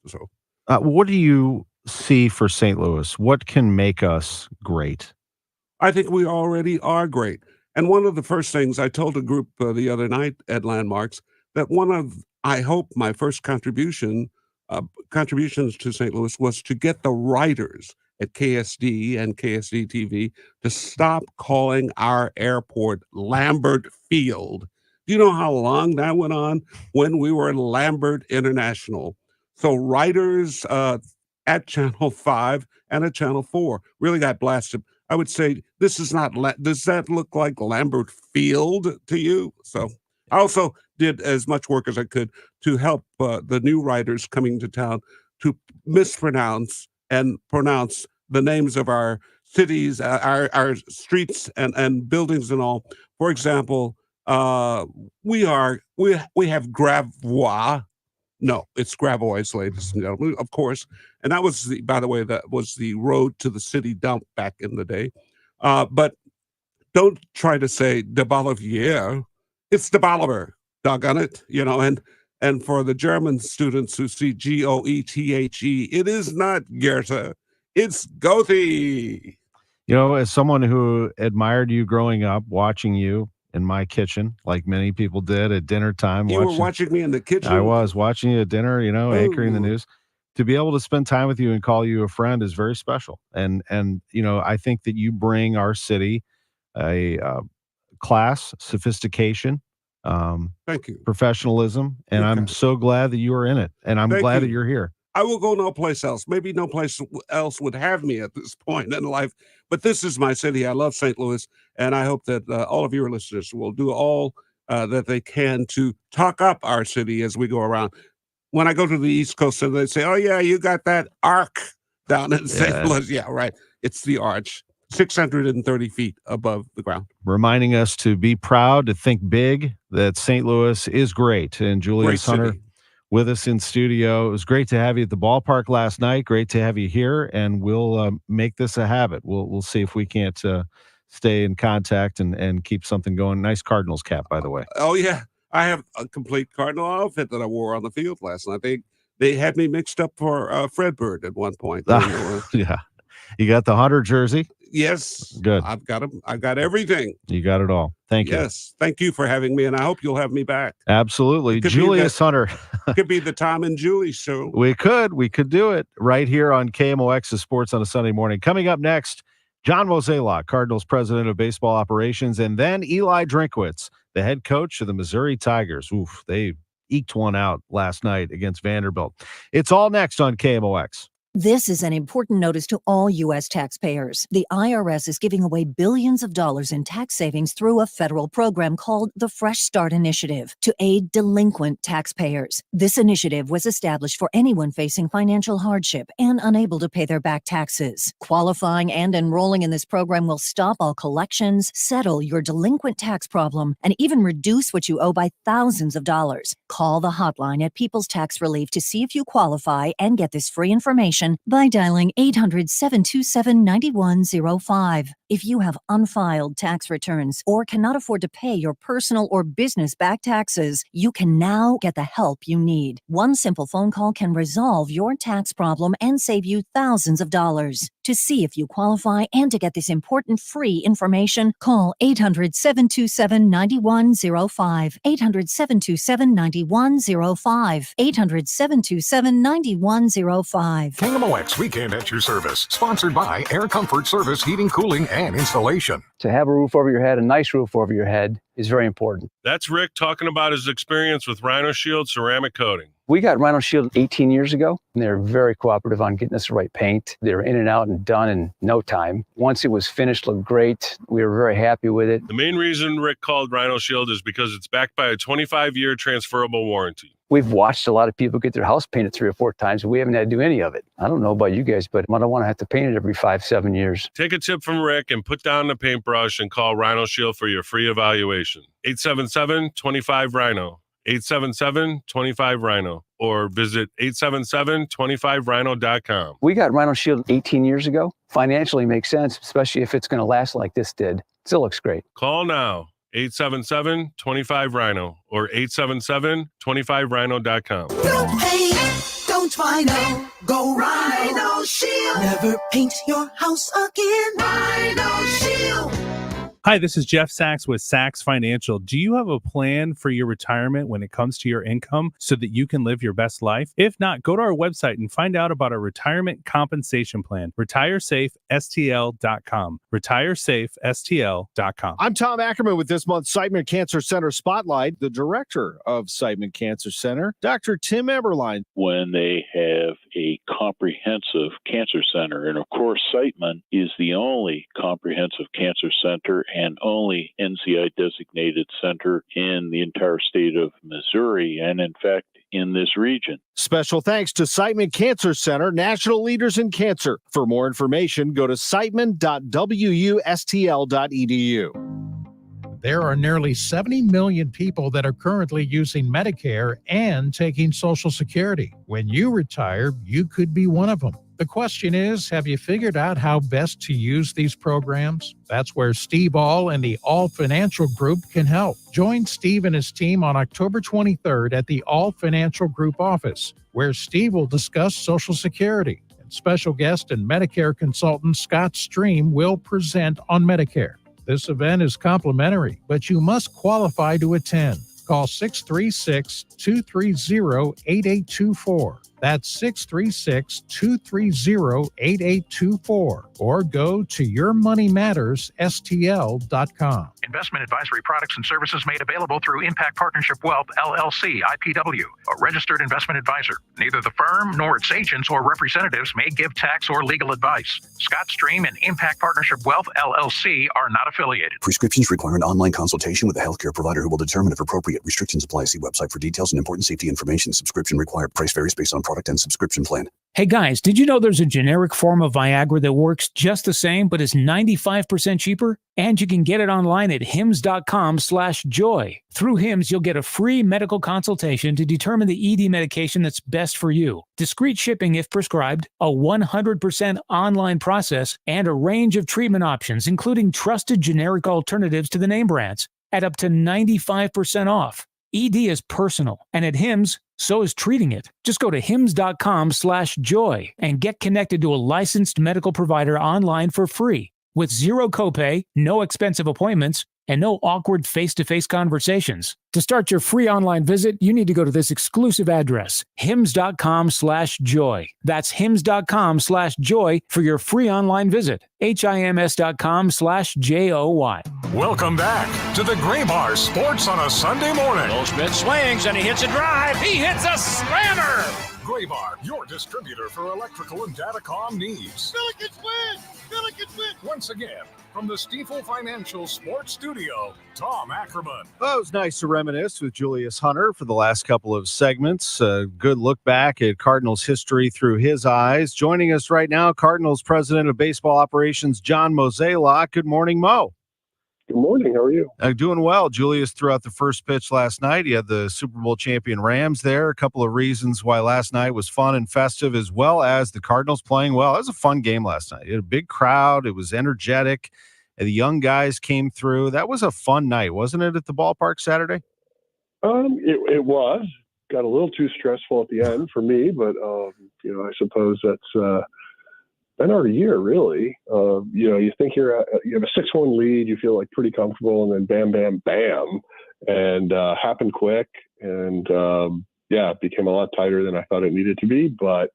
So,
what do you see for St. Louis? What can make us great?
I think we already are great. And one of the first things I told a group the other night at Landmarks, that one of, I hope, my first contributions to St. Louis was to get the writers at KSD and KSD TV to stop calling our airport Lambert Field. Do you know how long that went on? When we were Lambert International. So writers at Channel 5 and at Channel 4 really got blasted. I would say, this is not, does that look like Lambert Field to you? So I also did as much work as I could to help the new writers coming to town to mispronounce and pronounce the names of our cities, our streets and buildings and all. For example, we have Gravois. No, it's Gravois, ladies and gentlemen, of course. And that was by the way, that was the road to the city dump back in the day. But don't try to say de Bolivier. It's de Bolivar, doggone it, and for the German students who see Goethe, it is not Goethe, it's Goethe.
As someone who admired you growing up, watching you in my kitchen, like many people did at dinner time.
You were watching me in the kitchen?
I was watching you at dinner, anchoring the news. To be able to spend time with you and call you a friend is very special. And I think that you bring our city a class, sophistication,
thank you,
professionalism, and I'm so glad that you are in it, and I'm glad that you're here.
I will go no place else. Maybe no place else would have me at this point in life, but this is my city. I love St. Louis, and I hope that all of your listeners will do all that they can to talk up our city as we go around. When I go to the East Coast, and they say, "Oh yeah, you got that arc down in St. Louis." Yeah, right. It's the arch, 630 feet above the ground.
Reminding us to be proud, to think big, that St. Louis is great. And Julius Hunter with us in studio. It was great to have you at the ballpark last night. Great to have you here, and we'll make this a habit. We'll see if we can't stay in contact and keep something going. Nice Cardinals cap, by the way.
Oh yeah, I have a complete Cardinal outfit that I wore on the field last night. They had me mixed up for Fred Bird at one point.
Yeah, you got the Hunter jersey.
Yes,
good.
I've got them. I got everything.
You got it all. Thank you.
Yes, thank you for having me, and I hope you'll have me back.
Absolutely, Julius Hunter.
Could be the Tom and Julie show.
We could do it right here on KMOX's Sports on a Sunday Morning. Coming up next, John Mozeliak, Cardinals president of baseball operations, and then Eli Drinkwitz, the head coach of the Missouri Tigers. Oof, they eked one out last night against Vanderbilt. It's all next on KMOX.
This is an important notice to all U.S. taxpayers. The IRS is giving away billions of dollars in tax savings through a federal program called the Fresh Start Initiative to aid delinquent taxpayers. This initiative was established for anyone facing financial hardship and unable to pay their back taxes. Qualifying and enrolling in this program will stop all collections, settle your delinquent tax problem, and even reduce what you owe by thousands of dollars. Call the hotline at People's Tax Relief to see if you qualify and get this free information by dialing 800-727-9105. If you have unfiled tax returns or cannot afford to pay your personal or business back taxes, you can now get the help you need. One simple phone call can resolve your tax problem and save you thousands of dollars. To see if you qualify and to get this important free information, call 800-727-9105. 800-727-9105. 800-727-9105.
KMOX Weekend at your service. Sponsored by Air Comfort Service Heating, Cooling, and Installation.
To have a roof over your head, a nice roof over your head, is very important.
That's Rick talking about his experience with Rhino Shield ceramic coating.
We got Rhino Shield 18 years ago, and they're very cooperative on getting us the right paint. They were in and out and done in no time. Once it was finished, looked great. We were very happy with it.
The main reason Rick called Rhino Shield is because it's backed by a 25-year transferable warranty.
We've watched a lot of people get their house painted 3 or 4 times, and we haven't had to do any of it. I don't know about you guys, but I don't want to have to paint it every 5-7 years.
Take a tip from Rick and put down the paintbrush and call Rhino Shield for your free evaluation. 877-25-RHINO. 877-25-RHINO. Or visit 877-25rhino.com.
We got Rhino Shield 18 years ago. Financially makes sense, especially if it's going to last like this did. Still looks great.
Call now. 877-25-RHINO or 877-25rhino.com.
Don't paint, don't Rhino. Go Rhino Shield. Never paint your house again. Rhino Shield.
Hi, this is Jeff Sachs with Sachs Financial. Do you have a plan for your retirement when it comes to your income so that you can live your best life? If not, go to our website and find out about our retirement compensation plan, retiresafestl.com, retiresafestl.com.
I'm Tom Ackerman with this month's Siteman Cancer Center Spotlight. The director of Siteman Cancer Center, Dr. Tim Eberlein.
When they have a comprehensive cancer center, and of course, Siteman is the only comprehensive cancer center and only NCI designated center in the entire state of Missouri, and in fact, in this region.
Special thanks to Siteman Cancer Center, national leaders in cancer. For more information, go to siteman.wustl.edu.
There are nearly 70 million people that are currently using Medicare and taking Social Security. When you retire, you could be one of them. The question is, have you figured out how best to use these programs? That's where Steve All and the All Financial Group can help. Join Steve and his team on October 23rd at the All Financial Group office, where Steve will discuss Social Security. And special guest and Medicare consultant Scott Stream will present on Medicare. This event is complimentary, but you must qualify to attend. Call 636-230-8824. That's 636-230-8824. Or go to yourmoneymattersstl.com.
Investment advisory products and services made available through Impact Partnership Wealth, LLC, IPW, a registered investment advisor. Neither the firm nor its agents or representatives may give tax or legal advice. Scott Stream and Impact Partnership Wealth, LLC are not affiliated.
Prescriptions require an online consultation with a healthcare provider who will determine if appropriate. Restrictions apply. See website for details and important safety information. Subscription required. Price varies based on product and subscription plan.
Hey guys, did you know there's a generic form of Viagra that works just the same but is 95% cheaper? And you can get it online at hims.com/joy. Through Hims, you'll get a free medical consultation to determine the ED medication that's best for you. Discreet shipping if prescribed, a 100% online process, and a range of treatment options, including trusted generic alternatives to the name brands, at up to 95% off. ED is personal, and at Hims, so is treating it. Just go to hims.com/joy and get connected to a licensed medical provider online for free. With zero copay, no expensive appointments, and no awkward face-to-face conversations. To start your free online visit, you need to go to this exclusive address, hims.com/joy. That's hims.com/joy for your free online visit. HIMS.com/JOY.
Welcome back to the Gray Bar Sports on a Sunday morning.
Goldschmidt swings and he hits a drive. He hits a slammer.
Gray Bar, your distributor for electrical and datacom needs.
Billikens win! Billikens win!
Once again, from the Stifel Financial Sports Studio, Tom Ackerman.
Well, it was nice to reminisce with Julius Hunter for the last couple of segments. A good look back at Cardinals history through his eyes. Joining us right now, Cardinals President of Baseball Operations, John Mozeliak. Good morning, Mo.
Good morning. How are you?
Doing well. Julius threw out the first pitch last night. You had the Super Bowl champion Rams there. A couple of reasons why last night was fun and festive, as well as the Cardinals playing well. It was a fun game last night. You had a big crowd. It was energetic. And the young guys came through. That was a fun night, wasn't it, at the ballpark Saturday?
It was. Got a little too stressful at the end for me, but I suppose that's been our year, really. You think you have a 6-1 lead, you feel like pretty comfortable, and then bam, bam, bam, and happened quick, and it became a lot tighter than I thought it needed to be. But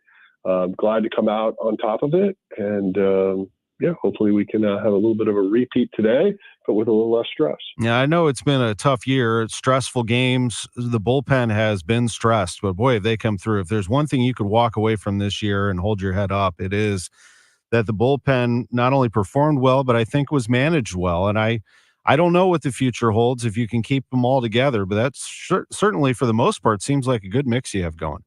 glad to come out on top of it, and hopefully we can have a little bit of a repeat today, but with a little less stress.
Yeah, I know it's been a tough year. It's stressful games. The bullpen has been stressed, but boy, if they come through. If there's one thing you could walk away from this year and hold your head up, it is that the bullpen not only performed well, but I think was managed well. And I don't know what the future holds if you can keep them all together, but that's certainly for the most part seems like a good mix you have going.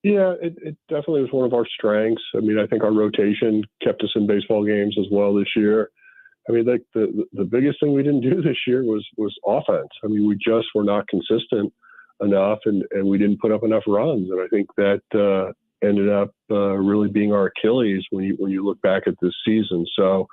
Yeah, it definitely was one of our strengths. I mean, I think our rotation kept us in baseball games as well this year. I mean, like the biggest thing we didn't do this year was offense. I mean, we just were not consistent enough, and we didn't put up enough runs. And I think that ended up really being our Achilles when you look back at this season. So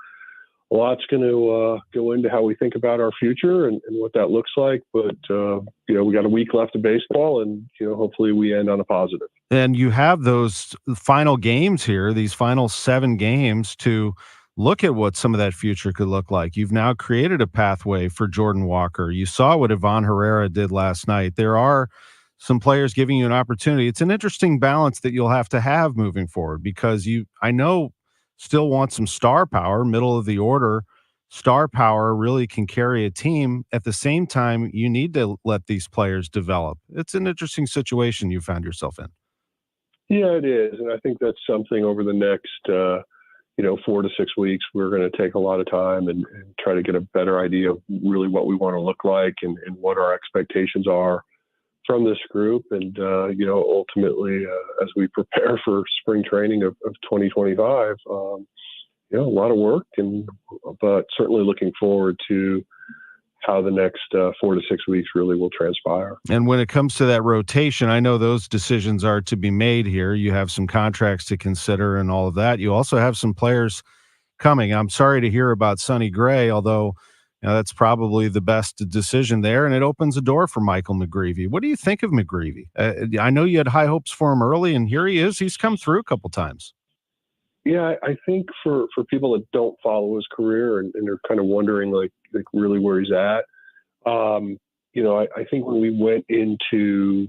a lot's going to go into how we think about our future and what that looks like. But, we got a week left of baseball, and, hopefully we end on a positive.
And you have those final games here, these final 7 games to look at what some of that future could look like. You've now created a pathway for Jordan Walker. You saw what Ivan Herrera did last night. There are some players giving you an opportunity. It's an interesting balance that you'll have to have moving forward, because I know still want some star power, middle of the order. Star power really can carry a team. At the same time, you need to let these players develop. It's an interesting situation you found yourself in.
Yeah, it is. And I think that's something over the next, 4 to 6 weeks, we're going to take a lot of time and try to get a better idea of really what we want to look like and what our expectations are from this group. And, ultimately, as we prepare for spring training of 2025, a lot of work, but certainly looking forward to how the next 4 to 6 weeks really will transpire.
And when it comes to that rotation, I know those decisions are to be made here. You have some contracts to consider and all of that. You also have some players coming. I'm sorry to hear about Sonny Gray, although that's probably the best decision there, and it opens a door for Michael McGreevy. What do you think of McGreevy? I know you had high hopes for him early, and here he is. He's come through a couple times.
Yeah, I think for people that don't follow his career and are kind of wondering like really where he's at, I think when we went into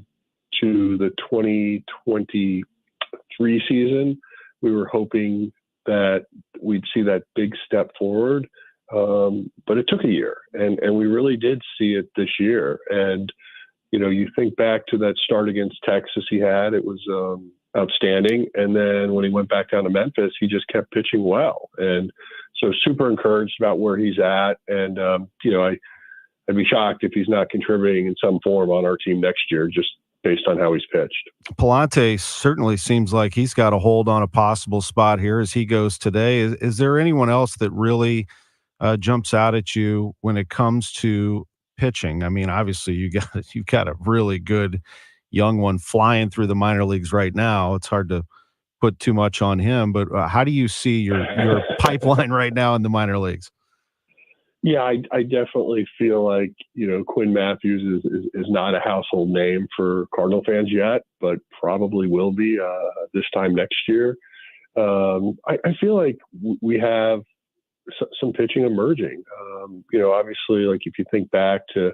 the 2023 season, we were hoping that we'd see that big step forward. But it took a year, and we really did see it this year. And, you think back to that start against Texas he had, it was outstanding. And then when he went back down to Memphis, he just kept pitching well. And so super encouraged about where he's at. And, I'd be shocked if he's not contributing in some form on our team next year, just based on how he's pitched.
Palante certainly seems like he's got a hold on a possible spot here as he goes today. Is there anyone else that really jumps out at you when it comes to pitching? I mean, obviously you've got a really good young one flying through the minor leagues right now. It's hard to put too much on him, but how do you see your pipeline right now in the minor leagues?
Yeah, I definitely feel like, Quinn Matthews is not a household name for Cardinal fans yet, but probably will be this time next year. I feel like we have some pitching emerging. Obviously, like if you think back to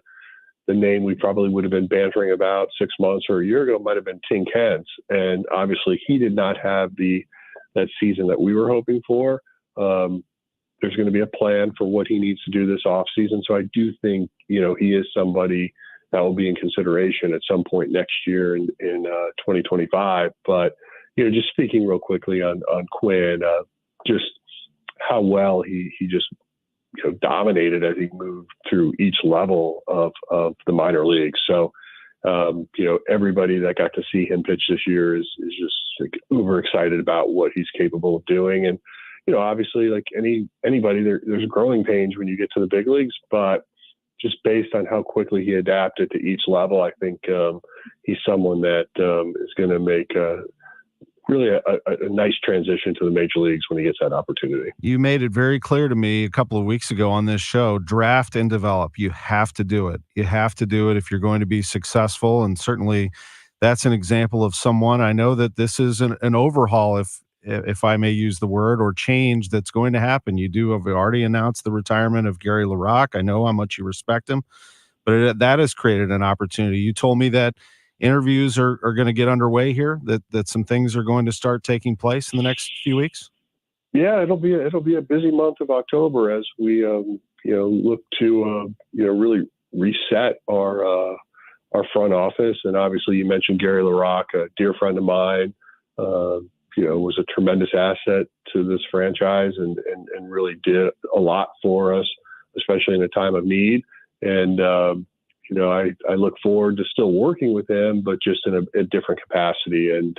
the name we probably would have been bantering about 6 months or a year ago, might have been Tink Hence. And obviously he did not have that season that we were hoping for. There's going to be a plan for what he needs to do this offseason. So I do think, he is somebody that will be in consideration at some point next year in 2025. But, just speaking real quickly on Quinn, just how well he just dominated as he moved through each level of the minor leagues. So, everybody that got to see him pitch this year is just like uber excited about what he's capable of doing. And, obviously like anybody there's growing pains when you get to the big leagues, but just based on how quickly he adapted to each level, I think he's someone that is going to make really a nice transition to the major leagues when he gets that opportunity.
You made it very clear to me a couple of weeks ago on this show, draft and develop. You have to do it. You have to do it if you're going to be successful. And certainly that's an example of someone. I know that this is an overhaul, if I may use the word, or change that's going to happen. You have already announced the retirement of Gary LaRocque. I know how much you respect him, but that has created an opportunity. You told me that interviews are going to get underway here, that some things are going to start taking place in the next few weeks.
Yeah, it'll be a busy month of October as we look to really reset our front office. And obviously, you mentioned Gary LaRocque, a dear friend of mine. Was a tremendous asset to this franchise and really did a lot for us, especially in a time of need. And I look forward to still working with him, but just in a different capacity. And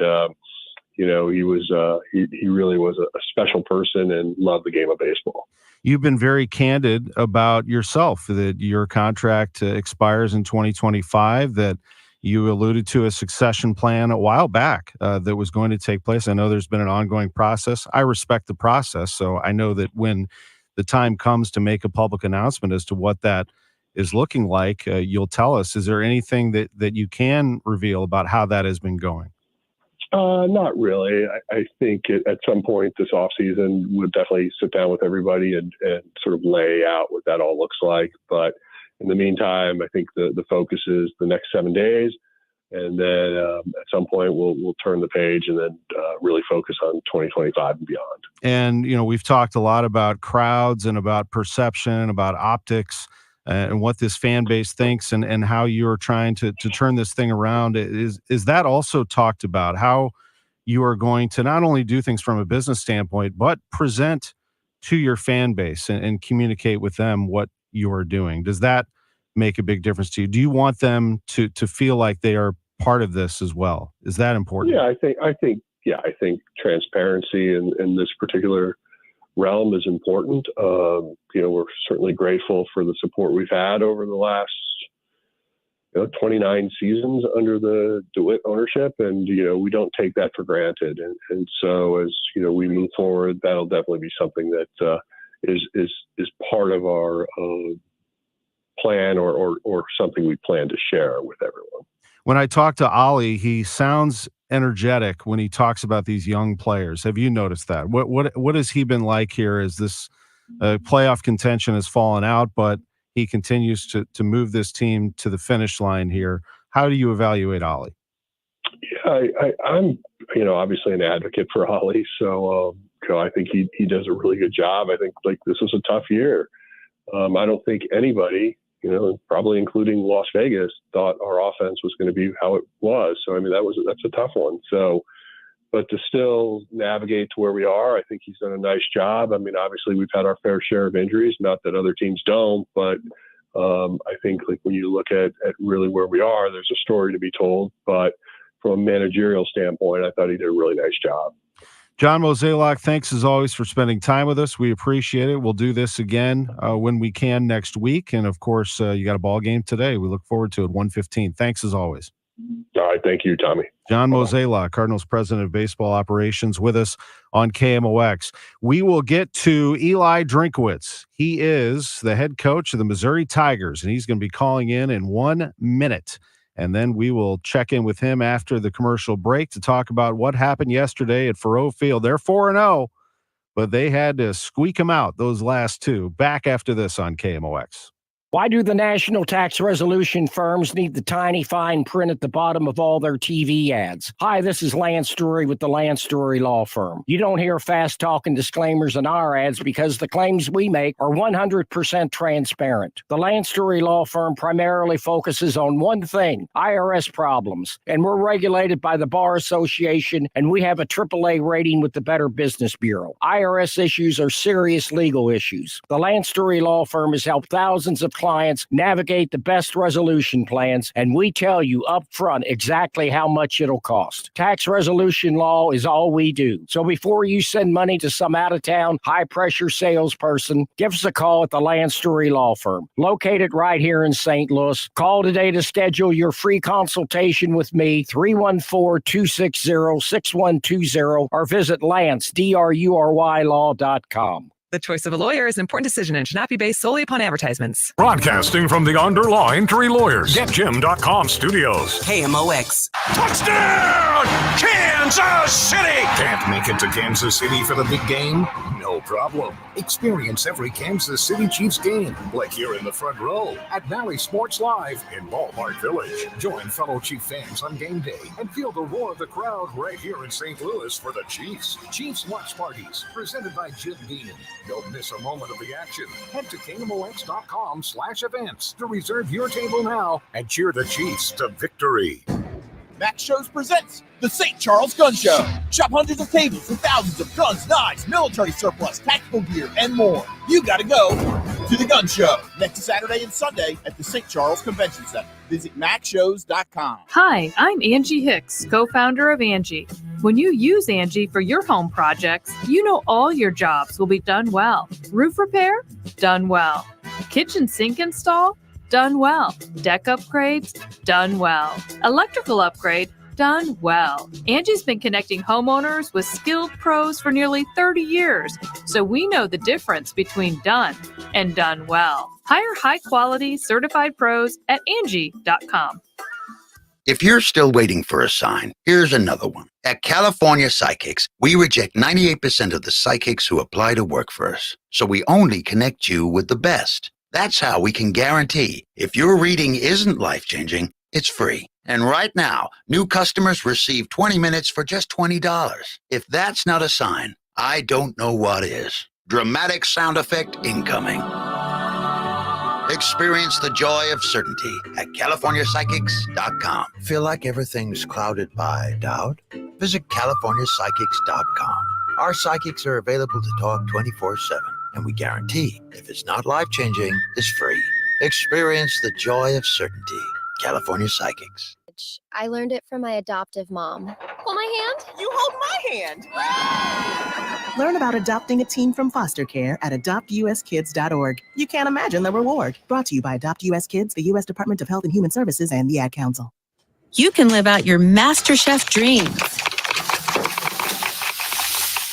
he really was a special person and loved the game of baseball.
You've been very candid about yourself, that your contract expires in 2025, that you alluded to a succession plan a while back that was going to take place. I know there's been an ongoing process. I respect the process, so I know that when the time comes to make a public announcement as to what that is looking like, you'll tell us. Is there anything that you can reveal about how that has been going?
Not really. I think at some point this offseason we'll definitely sit down with everybody and sort of lay out what that all looks like. But in the meantime, I think the focus is the next 7 days. And then at some point we'll turn the page and then really focus on 2025 and beyond. And,
we've talked a lot about crowds and about perception, about optics, and what this fan base thinks and how you're trying to turn this thing around. Is that also talked about, how you are going to not only do things from a business standpoint, but present to your fan base and communicate with them what you are doing? Does that make a big difference to you? Do you want them to feel like they are part of this as well? Is that important?
Yeah, I think transparency in this particular realm is important. We're certainly grateful for the support we've had over the last 29 seasons under the DeWitt ownership, and we don't take that for granted. And so as we move forward, that'll definitely be something that is part of our plan or something we plan to share with everyone.
When I talk to Oli, he sounds energetic when he talks about these young players. Have you noticed that? What has he been like here as this playoff contention has fallen out, but he continues to move this team to the finish line here? How do you evaluate Oli?
Yeah, I'm obviously an advocate for Oli, so I think he does a really good job. I think this was a tough year. I don't think anybody, probably including Las Vegas, thought our offense was going to be how it was. So that's a tough one. So, but to still navigate to where we are, I think he's done a nice job. Obviously we've had our fair share of injuries, not that other teams don't, but I think when you look at really where we are, there's a story to be told. But from a managerial standpoint, I thought he did a really nice job.
John Mozeliak, thanks as always for spending time with us. We appreciate it. We'll do this again when we can next week. And of course, you got a ball game today. We look forward to it, 1:15. Thanks as always.
All right. Thank you, Tommy.
John Mozeliak, Cardinals president of baseball operations, with us on KMOX. We will get to Eli Drinkwitz. He is the head coach of the Missouri Tigers, and he's going to be calling in 1 minute. And then we will check in with him after the commercial break to talk about what happened yesterday at Faurot Field. They're 4-0, but they had to squeak them out, those last two. Back after this on KMOX.
Why do the national tax resolution firms need the tiny fine print at the bottom of all their TV ads? Hi, this is Lance Drury with the Lance Drury Law Firm. You don't hear fast-talking disclaimers in our ads because the claims we make are 100% transparent. The Lance Drury Law Firm primarily focuses on one thing, IRS problems, and we're regulated by the Bar Association, and we have a AAA rating with the Better Business Bureau. IRS issues are serious legal issues. The Lance Drury Law Firm has helped thousands of clients navigate the best resolution plans, and we tell you up front exactly how much it'll cost. Tax resolution law is all we do. So before you send money to some out-of-town, high-pressure salesperson, give us a call at the Lance Drury Law Firm, located right here in St. Louis. Call today to schedule your free consultation with me, 314-260-6120, or visit lance.drurylaw.com.
The choice of a lawyer is an important decision and should not be based solely upon advertisements.
Broadcasting from the Under-Law Injury Lawyers, GetJim.com studios.
KMOX.
Touchdown! Kansas City! Can't make it to Kansas City for the big game? No problem. Experience every Kansas City Chiefs game, like here in the front row at Valley Sports Live in Ballpark Village. Join fellow Chief fans on game day and feel the roar of the crowd right here in St. Louis for the Chiefs. Chiefs Watch Parties, presented by Jim Beam. Don't miss a moment of the action. Head to KMOX.com/events to reserve your table now and cheer the Chiefs to victory.
Max Shows presents the St. Charles Gun Show. Shop hundreds of tables with thousands of guns, knives, military surplus, tactical gear, and more. You gotta go to the Gun Show next Saturday and Sunday at the St. Charles Convention Center. Visit maxshows.com.
Hi, I'm Angie Hicks, co-founder of Angie. When you use Angie for your home projects, you know all your jobs will be done well. Roof repair? Done well. Kitchen sink install? Done well. Deck upgrades? Done well. Electrical upgrade? Done well. Angie's been connecting homeowners with skilled pros for nearly 30 years, so we know the difference between done and done well. Hire high-quality, certified pros at Angie.com.
If you're still waiting for a sign, here's another one. At California Psychics, we reject 98% of the psychics who apply to work for us, so we only connect you with the best. That's how we can guarantee if your reading isn't life-changing, it's free. And right now, new customers receive 20 minutes for just $20. If that's not a sign, I don't know what is. Dramatic sound effect incoming. Experience the joy of certainty at CaliforniaPsychics.com. Feel like everything's clouded by doubt? Visit CaliforniaPsychics.com. Our psychics are available to talk 24/7, and we guarantee if it's not life-changing, it's free. Experience the joy of certainty. California Psychics.
I learned it from my adoptive mom. Hold my hand.
You hold my hand.
Learn about adopting a teen from foster care at adoptuskids.org. You can't imagine the reward. Brought to you by Adopt US Kids, the U.S. Department of Health and Human Services, and the Ad Council.
You can live out your MasterChef dreams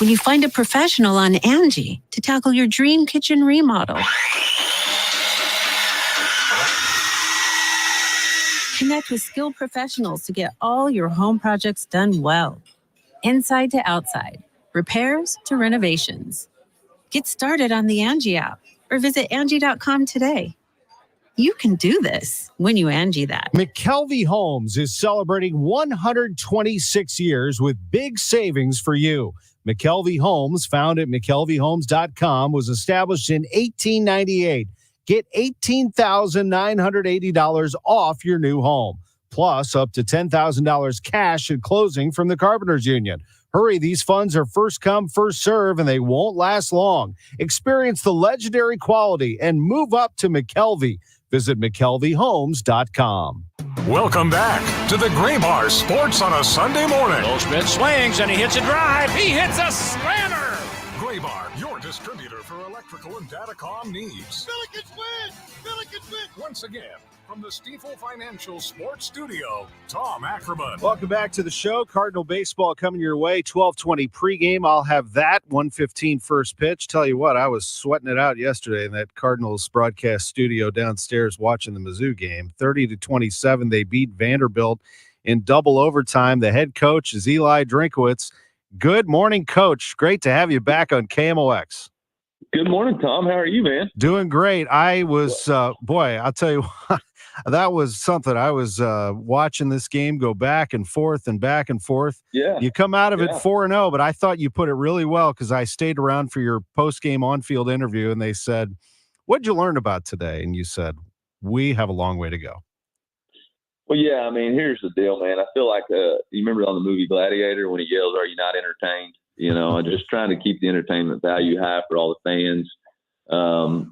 when you find a professional on Angie to tackle your dream kitchen remodel. Connect with skilled professionals to get all your home projects done well. Inside to outside, repairs to renovations. Get started on the Angie app or visit Angie.com today. You can do this when you Angie that.
McKelvey Homes is celebrating 126 years with big savings for you. McKelvey Homes, found at McKelveyHomes.com, was established in 1898. Get $18,980 off your new home, plus up to $10,000 cash at closing from the Carpenters Union. Hurry, these funds are first come, first serve, and they won't last long. Experience the legendary quality and move up to McKelvey. Visit McKelveyHomes.com.
Welcome back to the Gray Bar Sports on a Sunday morning.
Goldschmidt swings and he hits a drive. He hits a slammer.
Gray Bar, your distributor for electrical and datacom needs.
Billikens win! Billikens win!
Once again, from the Stifel Financial Sports Studio, Tom Ackerman.
Welcome back to the show. Cardinal baseball coming your way. 12:20 pregame. I'll have that. 1:15 first pitch. Tell you what, I was sweating it out yesterday in that Cardinals broadcast studio downstairs watching the Mizzou game. 30-27, they beat Vanderbilt in double overtime. The head coach is Eli Drinkowitz. Good morning, Coach. Great to have you back on KMOX.
Good morning, Tom. How are you, man?
Doing great. I was, boy, I'll tell you what, that was something. I was watching this game go back and forth and back and forth.
Yeah.
You come out of it
Yeah.
4-0, but I thought you put it really well because I stayed around for your post-game on-field interview, and they said, what'd you learn about today? And you said, we have a long way to go.
Well, yeah, I mean, here's the deal, man. I feel like you remember on the movie Gladiator when he yells, "Are you not entertained?" You know, just trying to keep the entertainment value high for all the fans.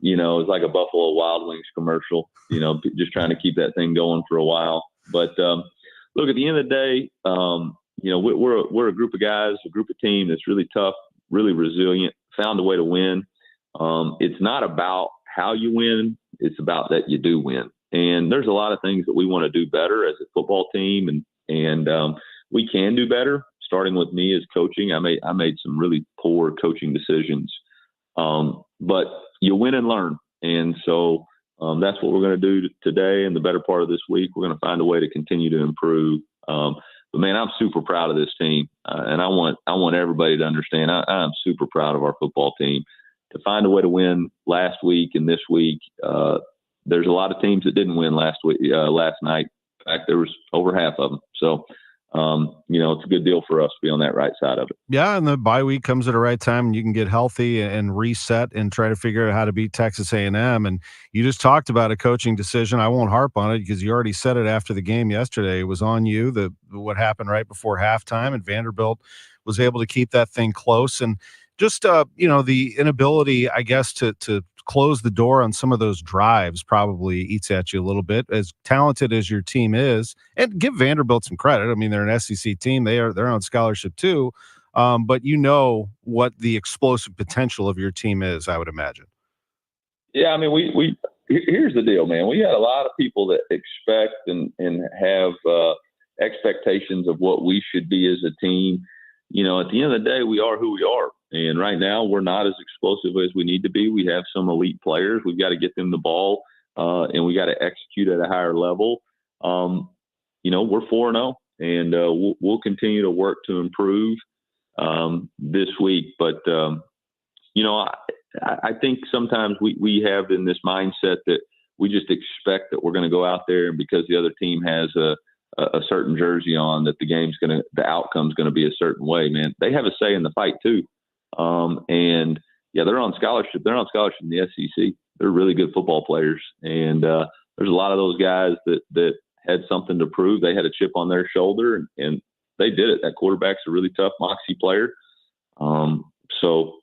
You know, it's like a Buffalo Wild Wings commercial, you know, just trying to keep that thing going for a while. But look, at the end of the day, you know, we're a group of guys, a group of team that's really tough, really resilient, found a way to win. It's not about how you win. It's about that you do win. And there's a lot of things that we want to do better as a football team, and we can do better. Starting with me as coaching, I made some really poor coaching decisions, but you win and learn, and so that's what we're going to do today and the better part of this week. We're going to find a way to continue to improve. But man, I'm super proud of this team, and I want everybody to understand I'm super proud of our football team to find a way to win last week and this week. There's a lot of teams that didn't win last night. In fact, there was over half of them. So, you know, it's a good deal for us to be on that right side of it.
Yeah, and the bye week comes at the right time, and you can get healthy and reset and try to figure out how to beat Texas A&M. And you just talked about a coaching decision. I won't harp on it because you already said it after the game yesterday. It was on you, what happened right before halftime, and Vanderbilt was able to keep that thing close. And just, you know, the inability, I guess, to close the door on some of those drives probably eats at you a little bit. As talented as your team is, and give Vanderbilt some credit. I mean, they're an SEC team. They're on scholarship too. But you know what the explosive potential of your team is, I would imagine.
Yeah, I mean, here's the deal, man. We had a lot of people that expect and have expectations of what we should be as a team. You know, at the end of the day, we are who we are. And right now, we're not as explosive as we need to be. We have some elite players. We've got to get them the ball, and we got to execute at a higher level. You know, we're 4-0, and we'll continue to work to improve this week. But, you know, I think sometimes we have in this mindset that we just expect that we're going to go out there, and because the other team has a certain jersey on, that the outcome's going to be a certain way. Man, they have a say in the fight too. And yeah, they're on scholarship. They're on scholarship in the SEC. They're really good football players. And, there's a lot of those guys that had something to prove. They had a chip on their shoulder, and they did it. That quarterback's a really tough Moxie player. So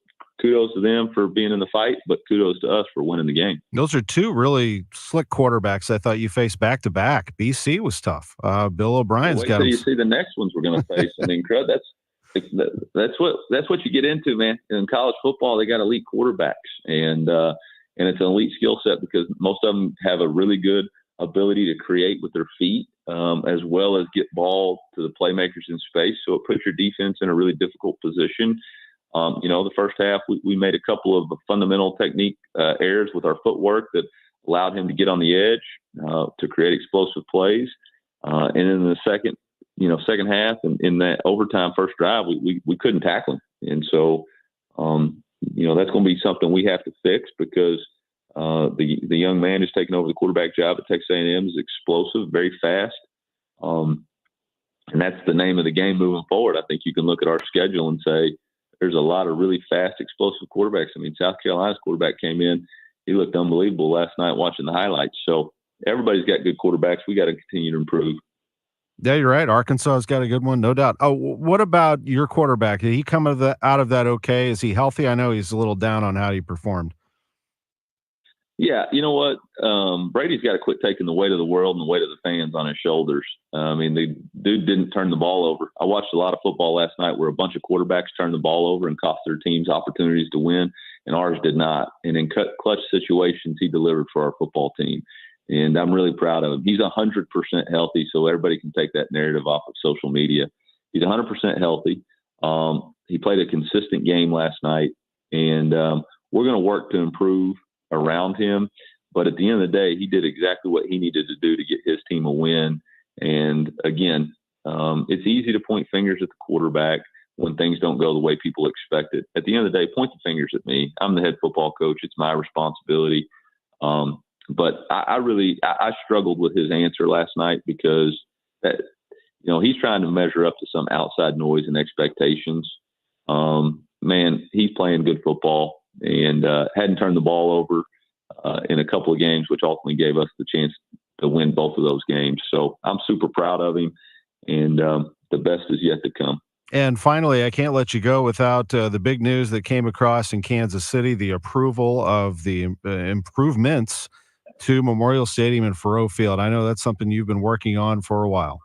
kudos to them for being in the fight, but kudos to us for winning the game.
Those are two really slick quarterbacks I thought you faced back to back. BC was tough. Bill O'Brien's got.
Wait till you see the next ones we're going to face. I mean, that's what you get into, man. In college football, they got elite quarterbacks, and it's an elite skill set because most of them have a really good ability to create with their feet, as well as get ball to the playmakers in space. So it puts your defense in a really difficult position. You know, the first half, we made a couple of fundamental technique errors with our footwork that allowed him to get on the edge to create explosive plays. And in the second half and in that overtime first drive, we couldn't tackle him. And so, you know, that's going to be something we have to fix because the young man who's taking over the quarterback job at Texas A&M is explosive, very fast. And that's the name of the game moving forward. I think you can look at our schedule and say, there's a lot of really fast, explosive quarterbacks. I mean, South Carolina's quarterback came in. He looked unbelievable last night watching the highlights. So everybody's got good quarterbacks. We got to continue to improve.
Yeah, you're right. Arkansas has got a good one, no doubt. Oh, what about your quarterback? Did he come out of that okay? Is he healthy? I know he's a little down on how he performed.
Yeah, you know what? Brady's got to quit taking the weight of the world and the weight of the fans on his shoulders. I mean, the dude didn't turn the ball over. I watched a lot of football last night where a bunch of quarterbacks turned the ball over and cost their teams opportunities to win, and ours did not. And in clutch situations, he delivered for our football team. And I'm really proud of him. He's 100% healthy, so everybody can take that narrative off of social media. He's 100% healthy. He played a consistent game last night, and we're going to work to improve around him. But at the end of the day, he did exactly what he needed to do to get his team a win. And again, it's easy to point fingers at the quarterback when things don't go the way people expect it. At the end of the day, point the fingers at me. I'm the head football coach. It's my responsibility. But I struggled with his answer last night because that, he's trying to measure up to some outside noise and expectations. Man, he's playing good football and hadn't turned the ball over in a couple of games, which ultimately gave us the chance to win both of those games. So I'm super proud of him, and the best is yet to come.
And finally, I can't let you go without the big news that came across in Kansas City, the approval of the improvements to Memorial Stadium and Faurot Field. I know that's something you've been working on for a while.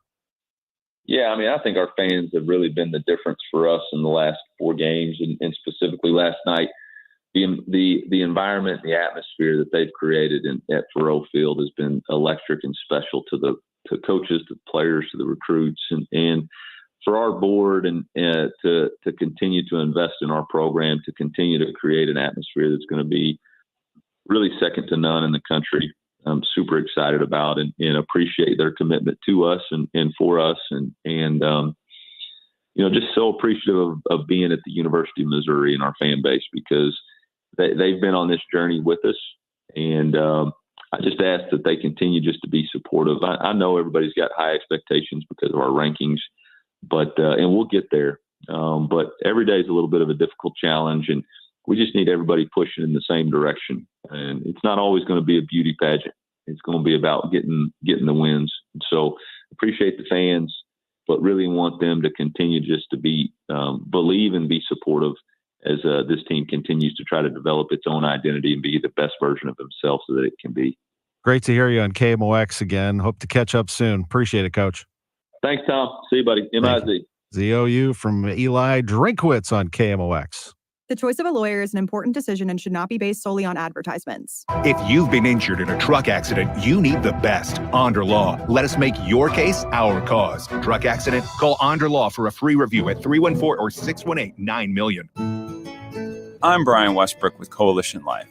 Yeah, I mean, I think our fans have really been the difference for us in the last 4 games, and specifically last night. The environment, the atmosphere that they've created at Faurot Field has been electric and special to coaches, to the players, to the recruits, and for our board and to continue to invest in our program, to continue to create an atmosphere that's going to be really second to none in the country. I'm super excited about and appreciate their commitment to us and for us, and just so appreciative of being at the University of Missouri and our fan base, because they've been on this journey with us, and I just ask that they continue just to be supportive. I know everybody's got high expectations because of our rankings, but and we'll get there. But every day is a little bit of a difficult challenge, and we just need everybody pushing in the same direction. And it's not always going to be a beauty pageant. It's going to be about getting the wins. So appreciate the fans, but really want them to continue just to be believe and be supportive as this team continues to try to develop its own identity and be the best version of themselves so that it can be.
Great to hear you on KMOX again. Hope to catch up soon. Appreciate it, Coach.
Thanks, Tom. See you, buddy. MIZ.
ZOU from Eli Drinkwitz on KMOX.
The choice of a lawyer is an important decision and should not be based solely on advertisements.
If you've been injured in a truck accident, you need the best. Onder Law. Let us make your case our cause. Truck accident? Call Onder Law for a free review at 314 or 618-9000000.
I'm Brian Westbrook with Coalition Life.